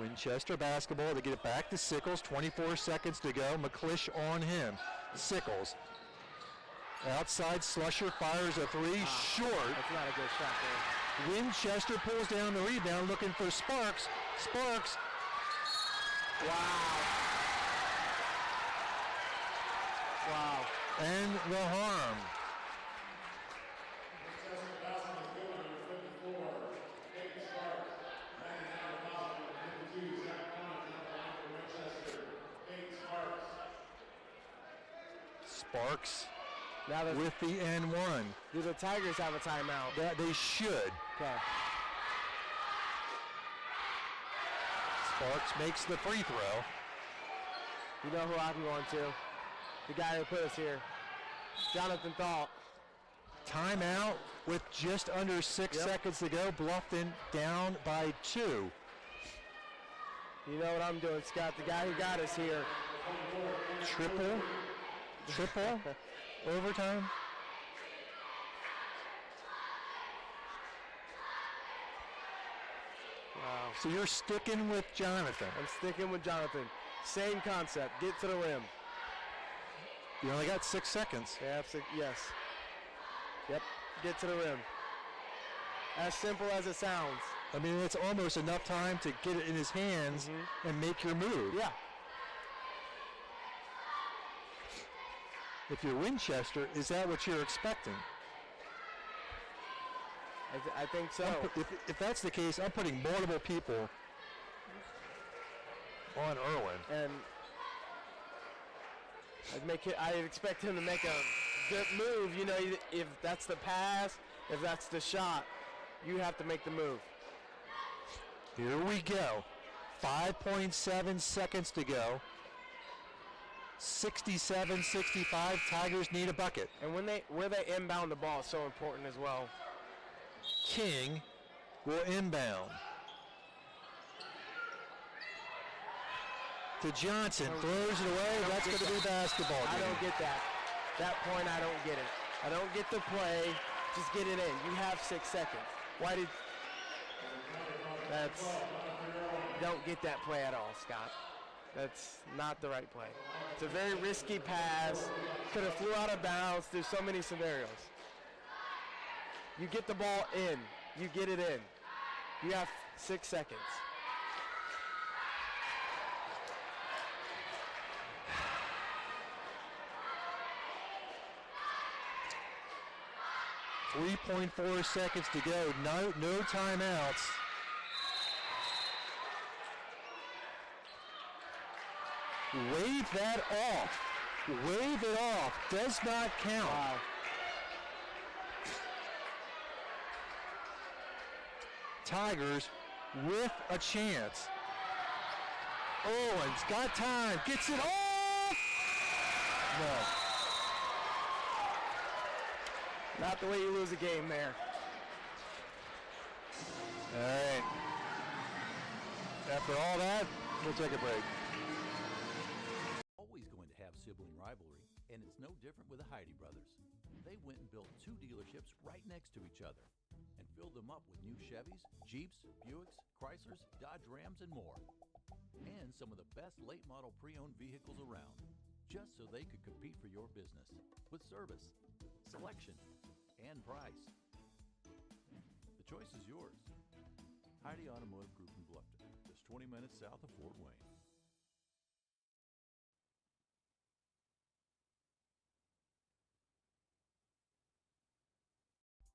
Winchester basketball, they get it back to Sickles, 24 seconds to go. McClish on him. Sickles. Outside, Slusher fires a 3, short. That's not a good shot there. Winchester pulls down the rebound, looking for Sparks. Sparks. Wow. Wow. And the harm. Sparks with the N1. Do the Tigers have a timeout? They should. Okay. Sparks makes the free throw. You know who I'm going to? The guy who put us here. Jonathan Thalt. Timeout with just under 6 seconds to go. Bluffton down by 2. You know what I'm doing, Scott? The guy who got us here. Triple? Overtime? Wow. So you're sticking with Jonathan. I'm sticking with Jonathan. Same concept. Get to the rim. You only got 6 seconds. Yeah, yes. Yep. Get to the rim. As simple as it sounds. I mean, it's almost enough time to get it in his hands and make your move. Yeah. If you're Winchester, is that what you're expecting? I think so. If that's the case, I'm putting multiple people on Irwin. And I'd expect him to make a good move. You know, if that's the pass, if that's the shot, you have to make the move. Here we go. 5.7 seconds to go. 67-65. Tigers need a bucket. And where they inbound the ball is so important as well. King will inbound. to Johnson. Throws it away. That's going to be basketball. I don't get that. That point, I don't get it. I don't get the play. Just get it in. You have 6 seconds. Why did... Don't get that play at all, Scott. That's not the right play. It's a very risky pass. Could have flew out of bounds. There's so many scenarios. You get the ball in. You get it in. You have 6 seconds. .4 seconds to go. No timeouts. Wave that off. Wave it off. Does not count. Wow. Tigers with a chance. Owens got time. Gets it off. No. Not the way you lose a game there. All right. After all that, we'll take a break. Always going to have sibling rivalry, and it's no different with the Heidi brothers. They went and built 2 dealerships right next to each other and filled them up with new Chevys, Jeeps, Buicks, Chryslers, Dodge Rams, and more. And some of the best late model pre-owned vehicles around, just so they could compete for your business with service, selection, and price. The choice is yours. Heidi Automotive Group in Bluffton, just 20 minutes south of Fort Wayne.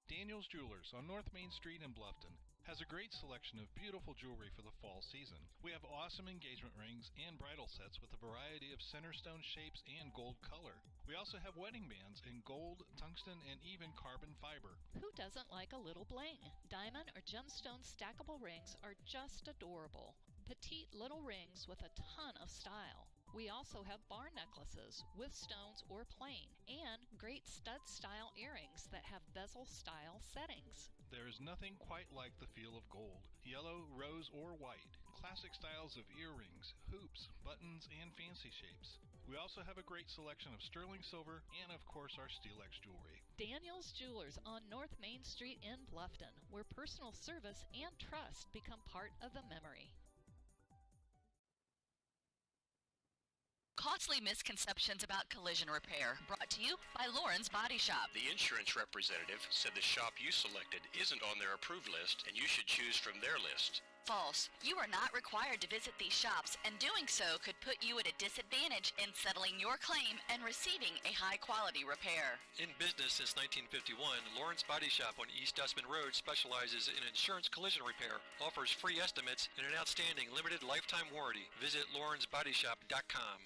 Daniel's Jewelers on North Main Street in Bluffton has a great selection of beautiful jewelry for the fall season. We have awesome engagement rings and bridal sets with a variety of center stone shapes and gold color. We also have wedding bands in gold, tungsten, and even carbon fiber. Who doesn't like a little bling? Diamond or gemstone stackable rings are just adorable. Petite little rings with a ton of style. We also have bar necklaces with stones or plain, and great stud-style earrings that have bezel-style settings. There is nothing quite like the feel of gold, yellow, rose, or white. Classic styles of earrings, hoops, buttons, and fancy shapes. We also have a great selection of sterling silver and, of course, our Steelex jewelry. Daniel's Jewelers on North Main Street in Bluffton, where personal service and trust become part of the memory. Costly misconceptions about collision repair, brought to you by Lauren's Body Shop. The insurance representative said the shop you selected isn't on their approved list and you should choose from their list. False. You are not required to visit these shops, and doing so could put you at a disadvantage in settling your claim and receiving a high-quality repair. In business since 1951, Lauren's Body Shop on East Dustman Road specializes in insurance collision repair, offers free estimates, and an outstanding limited lifetime warranty. Visit lawrensbodyshop.com.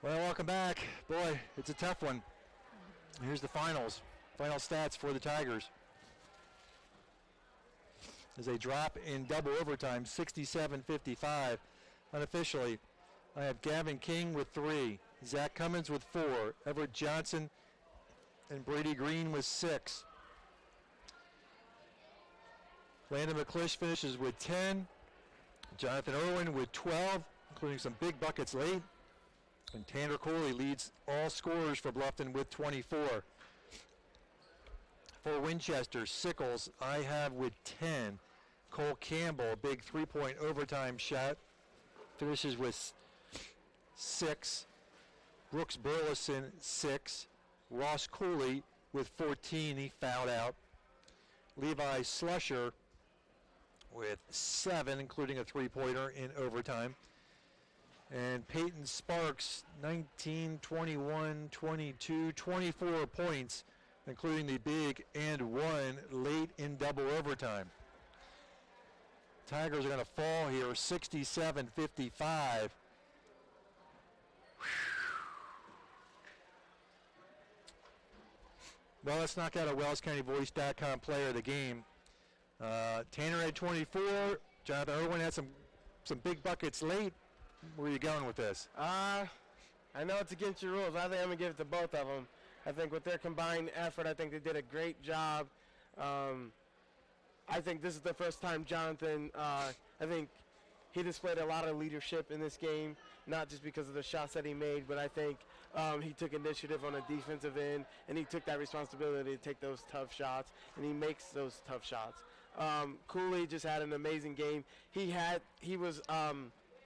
Well, welcome back. Boy, it's a tough one. Here's the finals. Final stats for the Tigers. As they drop in double overtime, 67-55. Unofficially, I have Gavin King with 3, Zach Cummins with 4, Everett Johnson and Brady Green with 6. Landon McClish finishes with 10. Jonathan Irwin with 12, including some big buckets late. And Tanner Cooley leads all scorers for Bluffton with 24. For Winchester, Sickles, I have with 10. Cole Campbell, a big 3-point overtime shot, finishes with 6. Brooks Burleson, 6. Ross Cooley with 14, he fouled out. Levi Slusher with 7, including a 3-pointer in overtime. And Peyton Sparks, 19, 21, 22, 24 points, including the big and 1 late in double overtime. Tigers are going to fall here, 67-55. Well, let's knock out a WellsCountyVoice.com player of the game. Tanner had 24. Jonathan Irwin had some big buckets late. where are you going with this? I know it's against your rules. I think I'm going to give it to both of them. I think with their combined effort, I think they did a great job. I think this is the first time Jonathan, I think he displayed a lot of leadership in this game, not just because of the shots that he made, but I think he took initiative on the defensive end, and he took that responsibility to take those tough shots, and he makes those tough shots. Cooley just had an amazing game. He was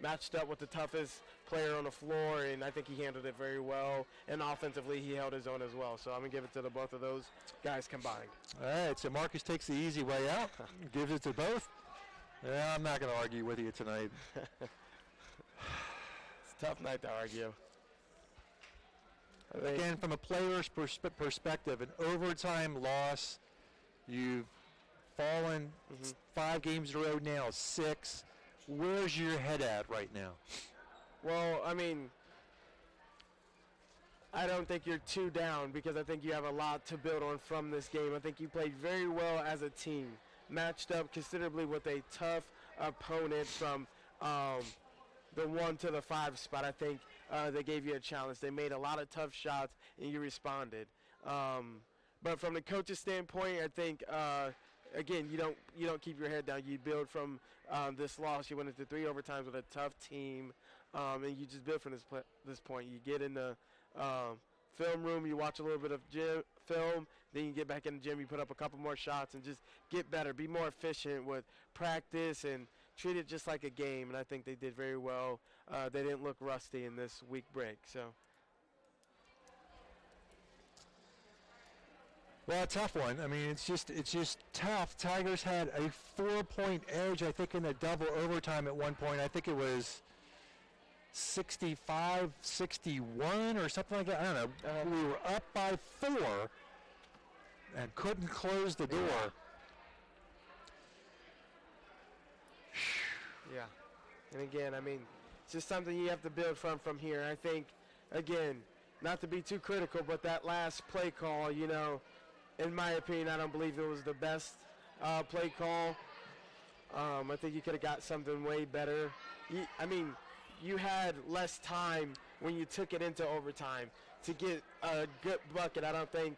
matched up with the toughest player on the floor, and I think he handled it very well. And offensively, he held his own as well. So I'm going to give it to the both of those guys combined. All right, so Marcus takes the easy way out, gives it to both. Yeah, I'm not going to argue with you tonight. It's a tough night to argue. Again, from a player's perspective, an overtime loss, you've fallen 5 games in a row now, 6. Where's your head at right now? Well, I mean, I don't think you're too down because I think you have a lot to build on from this game. I think you played very well as a team, matched up considerably with a tough opponent from the 1 to the 5 spot. I think they gave you a challenge. They made a lot of tough shots, and you responded. But from the coach's standpoint, I think again, you don't keep your head down. You build from this loss. You went into 3 overtimes with a tough team, and you just build from this point. You get in the film room, you watch a little bit of film, then you get back in the gym, you put up a couple more shots, and just get better, be more efficient with practice, and treat it just like a game. And I think they did very well. They didn't look rusty in this week break. So. Well, a tough one. I mean, it's just tough. Tigers had a 4-point edge, I think, in the double overtime at one point. I think it was 65-61 or something like that. I don't know. We were up by 4 and couldn't close the door. Yeah. And again, I mean, it's just something you have to build from here. I think, again, not to be too critical, but that last play call, you know, in my opinion, I don't believe it was the best play call. I think you could have got something way better. You had less time when you took it into overtime to get a good bucket. I don't think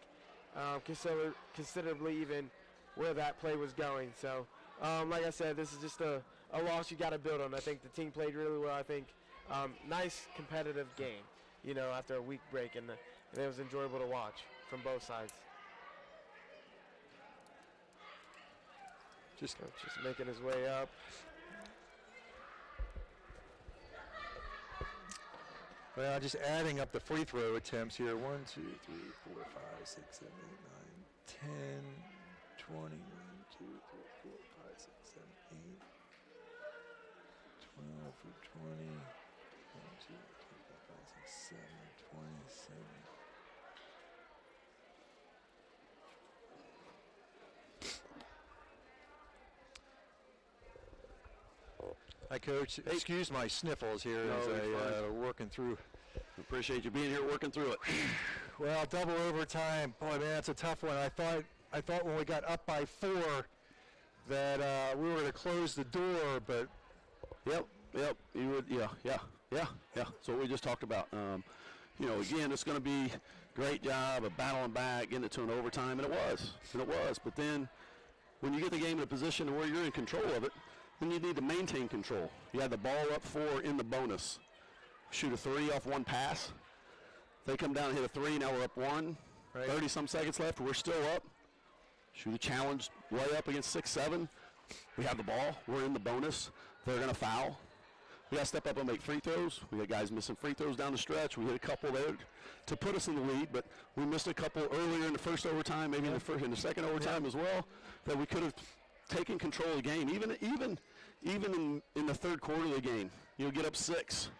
considerably even where that play was going. So, like I said, this is just a loss you got to build on. I think the team played really well. I think nice competitive game, you know, after a week break, and it was enjoyable to watch from both sides. Just making his way up. Well, just adding up the free throw attempts here. 1, 2, 3, 4, 5, 6, 7, 8, 9, 10, 20. 1, 2, 3, 4, 5, 6, 7, 8. 12 for 20. 1, 2, 3, 4, 5, 6, 7, 27. Hi, Coach. Excuse my sniffles here as I working through. Appreciate you being here working through it. Well, double overtime. Boy, man, that's a tough one. I thought when we got up by 4 that we were going to close the door, but Yep. You would. Yeah. So what we just talked about. You know, again, it's going to be great job of battling back, getting it to an overtime, and it was. But then when you get the game in a position where you're in control of it, then you need to maintain control. You had the ball up 4 in the bonus. Shoot a 3 off 1 pass. They come down and hit a 3. Now we're up 1. Right. 30-some seconds left. We're still up. Shoot a challenge way up against 6-7. We have the ball. We're in the bonus. They're going to foul. We got to step up and make free throws. We got guys missing free throws down the stretch. We hit a couple there to put us in the lead, but we missed a couple earlier in the first overtime, maybe in the second overtime as well, that we could have taken control of the game. Even in the third quarter of the game, you'll get up 6,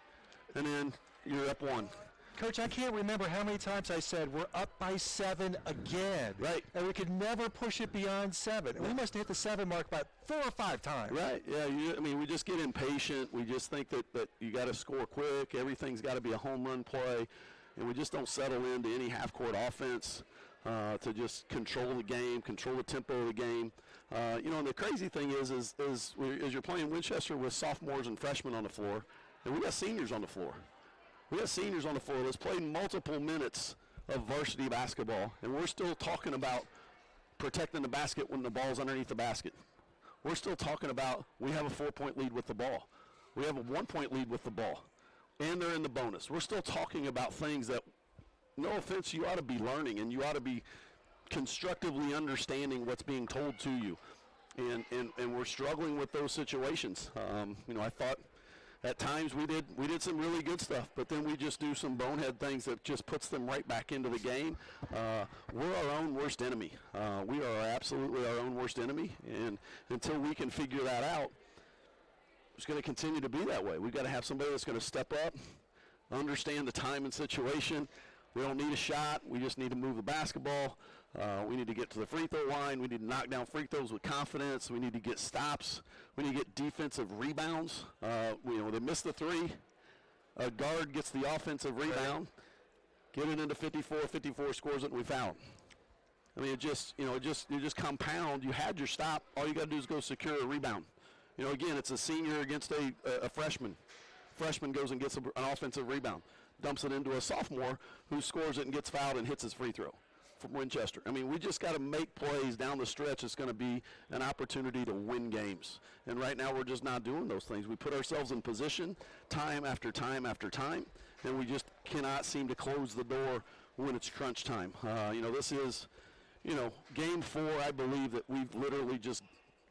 and then you're up 1. Coach, I can't remember how many times I said we're up by 7 again. Right. And we could never push it beyond 7. And we must have hit the 7 mark about 4 or 5 times. Right. Yeah. We just get impatient. We just think that you got to score quick. Everything's got to be a home run play, and we just don't settle into any half-court offense to just control the game, control the tempo of the game. And the crazy thing is you're playing Winchester with sophomores and freshmen on the floor. And we got seniors on the floor. We got seniors on the floor that's played multiple minutes of varsity basketball, and we're still talking about protecting the basket when the ball's underneath the basket. We're still talking about we have a 4-point lead with the ball. We have a 1-point lead with the ball, and they're in the bonus. We're still talking about things that, no offense, you ought to be learning, and you ought to be constructively understanding what's being told to you. And we're struggling with those situations. I thought at times we did some really good stuff, but then we just do some bonehead things that just puts them right back into the game. We're our own worst enemy. We are absolutely our own worst enemy, and until we can figure that out, it's going to continue to be that way. We've got to have somebody that's going to step up, understand the time and situation. We don't need a shot. We just need to move the basketball. We need to get to the free throw line. We need to knock down free throws with confidence. We need to get stops. We need to get defensive rebounds. They miss the three. A guard gets the offensive rebound. Get it into 54. 54 scores it, and we foul. I mean, you just compound. You had your stop. All you got to do is go secure a rebound. Again, it's a senior against a freshman. Freshman goes and gets an offensive rebound, dumps it into a sophomore who scores it and gets fouled and hits his free throw from Winchester. I mean, we just got to make plays down the stretch. It's going to be an opportunity to win games. And right now we're just not doing those things. We put ourselves in position time after time after time, and we just cannot seem to close the door when it's crunch time. This is, game 4, I believe that we've literally just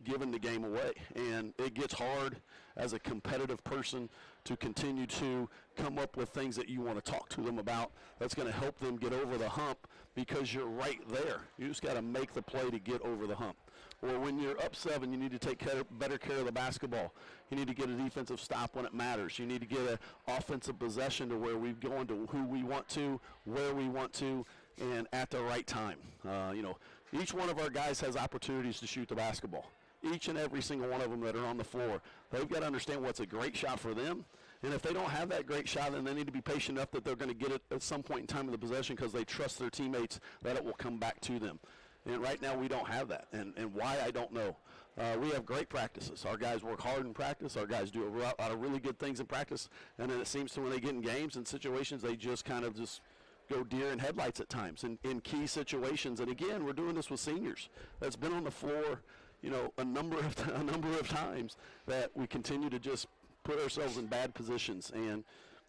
given the game away. And it gets hard as a competitive person to continue to come up with things that you want to talk to them about that's going to help them get over the hump, because you're right there. You just got to make the play to get over the hump. Or when you're up 7, you need to take better care of the basketball. You need to get a defensive stop when it matters. You need to get an offensive possession to where we go into who we want to, where we want to, and at the right time. Each one of our guys has opportunities to shoot the basketball. Each and every single one of them that are on the floor, they've got to understand what's a great shot for them. And if they don't have that great shot, then they need to be patient enough that they're going to get it at some point in time in the possession, because they trust their teammates that it will come back to them. And right now we don't have that. And why, I don't know. We have great practices. Our guys work hard in practice. Our guys do a lot of really good things in practice. And then it seems to when they get in games and situations, they just kind of just go deer in headlights at times in key situations. And again, we're doing this with seniors that's been on the floor, a number of times, that we continue to just put ourselves in bad positions. And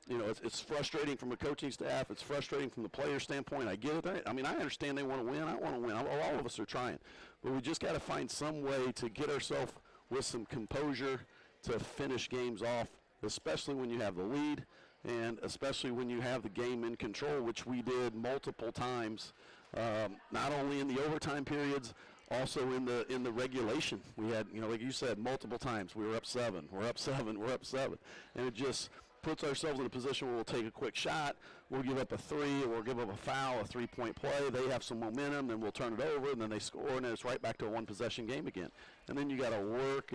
it's frustrating from a coaching staff. It's frustrating from the player standpoint. I get it. I mean, I understand they want to win. I want to win. All of us are trying. But we just got to find some way to get ourselves with some composure to finish games off, especially when you have the lead, and especially when you have the game in control, which we did multiple times, not only in the overtime periods, also in the regulation. We had, like you said, multiple times. We were up 7. We're up 7. We're up 7. And it just puts ourselves in a position where we'll take a quick shot, we'll give up a 3, or we'll give up a foul, a 3-point play. They have some momentum, then we'll turn it over, and then they score, and then it's right back to a one-possession game again. And then you got to work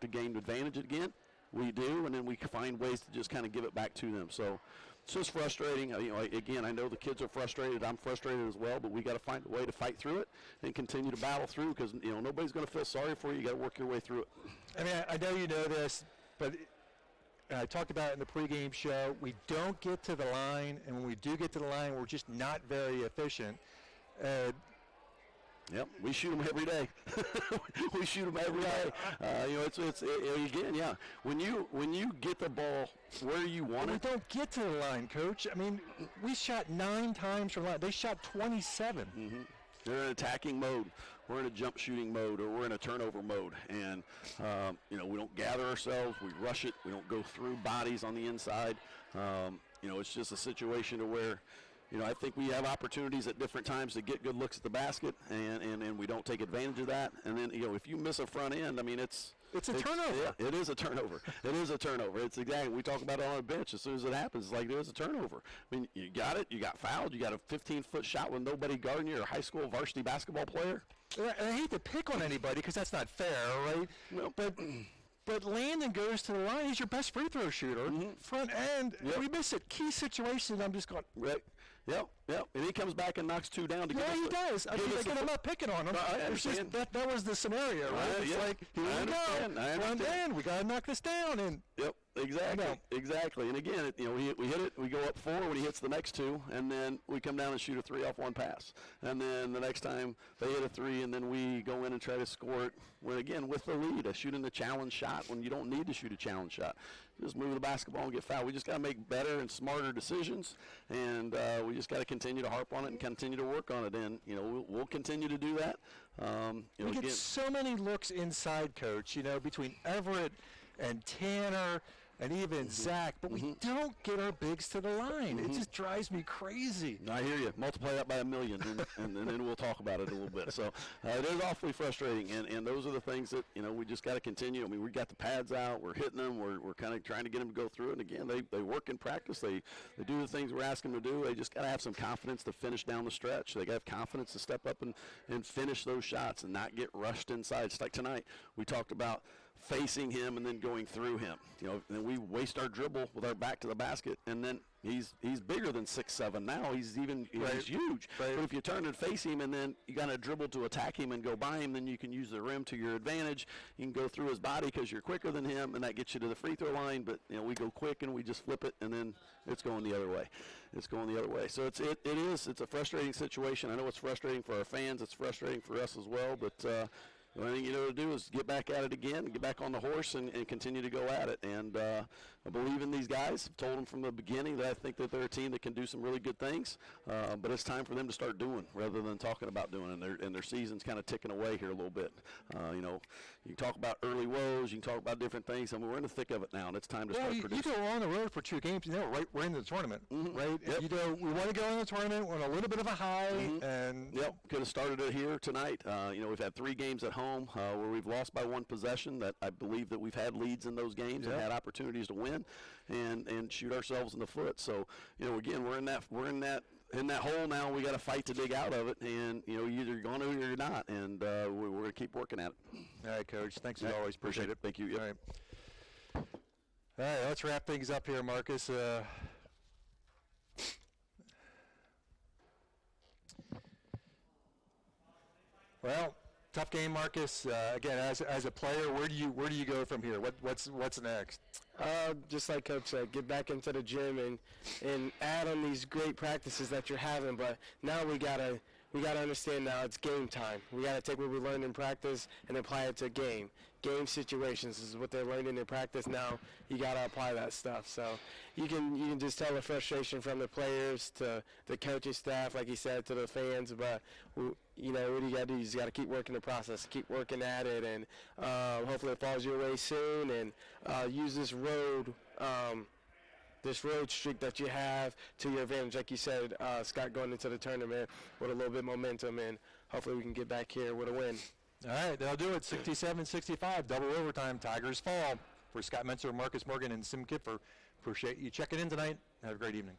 to gain advantage again. We do, and then we find ways to just kind of give it back to them. So it's just frustrating. Again, I know the kids are frustrated. I'm frustrated as well, but we got to find a way to fight through it and continue to battle through, because nobody's going to feel sorry for you. You got to work your way through it. I mean, I know you know this, but I talked about it in the pregame show. We don't get to the line, and when we do get to the line, we're just not very efficient. Yep, we shoot them every day. We shoot them every day. Again, yeah. When you get the ball where you want it, we don't get to the line, Coach. I mean, we shot 9 times from line. They shot 27. Mm-hmm. They're in attacking mode. We're in a jump shooting mode, or we're in a turnover mode, and we don't gather ourselves. We rush it. We don't go through bodies on the inside. It's just a situation to where, I think we have opportunities at different times to get good looks at the basket, and we don't take advantage of that. And then, if you miss a front end, I mean, it's a turnover. Yeah, it is a turnover. It is a turnover. It's exactly, we talk about it on the bench. As soon as it happens, it's like it is a turnover. I mean, you got it. You got fouled. You got a 15-foot shot with nobody guarding you, or a high school varsity basketball player. I hate to pick on anybody because that's not fair, right? No. But Landon goes to the line. He's your best free throw shooter. Mm-hmm. Front end. Yep. We miss it. Key situation. I'm just going. Right. Yep. And he comes back and knocks 2 down to get us. Yeah, he does. I'm not picking on him. That was the scenario, right? It's like, here we go. Front end. We got to knock this down. And yep. Exactly. And again, we hit it, we go up 4 when he hits the next 2, and then we come down and shoot a 3 off one pass. And then the next time they hit a 3, and then we go in and try to score it, again, with the lead, shooting the challenge shot when you don't need to shoot a challenge shot. Just move the basketball and get fouled. We just got to make better and smarter decisions, and we just got to continue to harp on it and continue to work on it. And, we'll continue to do that. We get so many looks inside, Coach, between Everett and Tanner and even Zach, but we don't get our bigs to the line. It just drives me crazy. I hear you. Multiply that by 1,000,000, and then we'll talk about it a little bit. So it is awfully frustrating, and those are the things that, we just got to continue. I mean, we got the pads out. We're hitting them. We're kind of trying to get them to go through it. And, again, they work in practice. They do the things we're asking them to do. They just got to have some confidence to finish down the stretch. They got to have confidence to step up and finish those shots and not get rushed inside. It's like tonight we talked about facing him and then going through him. And we waste our dribble with our back to the basket, and then he's bigger than 6'7" now. He's huge. Right. But if you turn and face him, and then you got to dribble to attack him and go by him, then you can use the rim to your advantage. You can go through his body because you're quicker than him, and that gets you to the free throw line. But we go quick and we just flip it, and then it's going the other way. So it's a frustrating situation. I know it's frustrating for our fans. It's frustrating for us as well. But the only thing you know to do is get back at it again, get back on the horse, and continue to go at it. And I believe in these guys. I've told them from the beginning that I think that they're a team that can do some really good things. But it's time for them to start doing rather than talking about doing. And their season's kind of ticking away here a little bit. You can talk about early woes. You can talk about different things. I mean, we're in the thick of it now, and it's time to start producing. You go on the road for 2 games. We're in the tournament, right? Yep. We want to go in the tournament. We're on a little bit of a high. And could have started it here tonight. We've had 3 games at home where we've lost by 1 possession. That I believe that we've had leads in those games and had opportunities to win and shoot ourselves in the foot. So again, we're in that hole now. We got to fight to dig out of it, and either you're going to or you're not, and we're going to keep working at it. All right, Coach. Thanks as always. Appreciate it. Thank you. Yep. All right, let's wrap things up here, Marcus. Well, tough game, Marcus. Again, as a player, where do you go from here? What's next? Just like Coach said, get back into the gym and add on these great practices that you're having. But now we gotta understand now it's game time. We gotta take what we learned in practice and apply it to game situations. This is what they're learning in practice. Now you gotta apply that stuff. So you can just tell the frustration from the players to the coaching staff, like he said, to the fans. But what you gotta do is you gotta keep working the process, keep working at it, and hopefully it falls your way soon. And use this road streak that you have to your advantage. Like you said, Scott, going into the tournament with a little bit of momentum, and hopefully we can get back here with a win. All right, they'll do it. 67-65, double overtime. Tigers fall. For Scott Mentzer, Marcus Morgan, and Sim Kipfer, appreciate you checking in tonight. Have a great evening.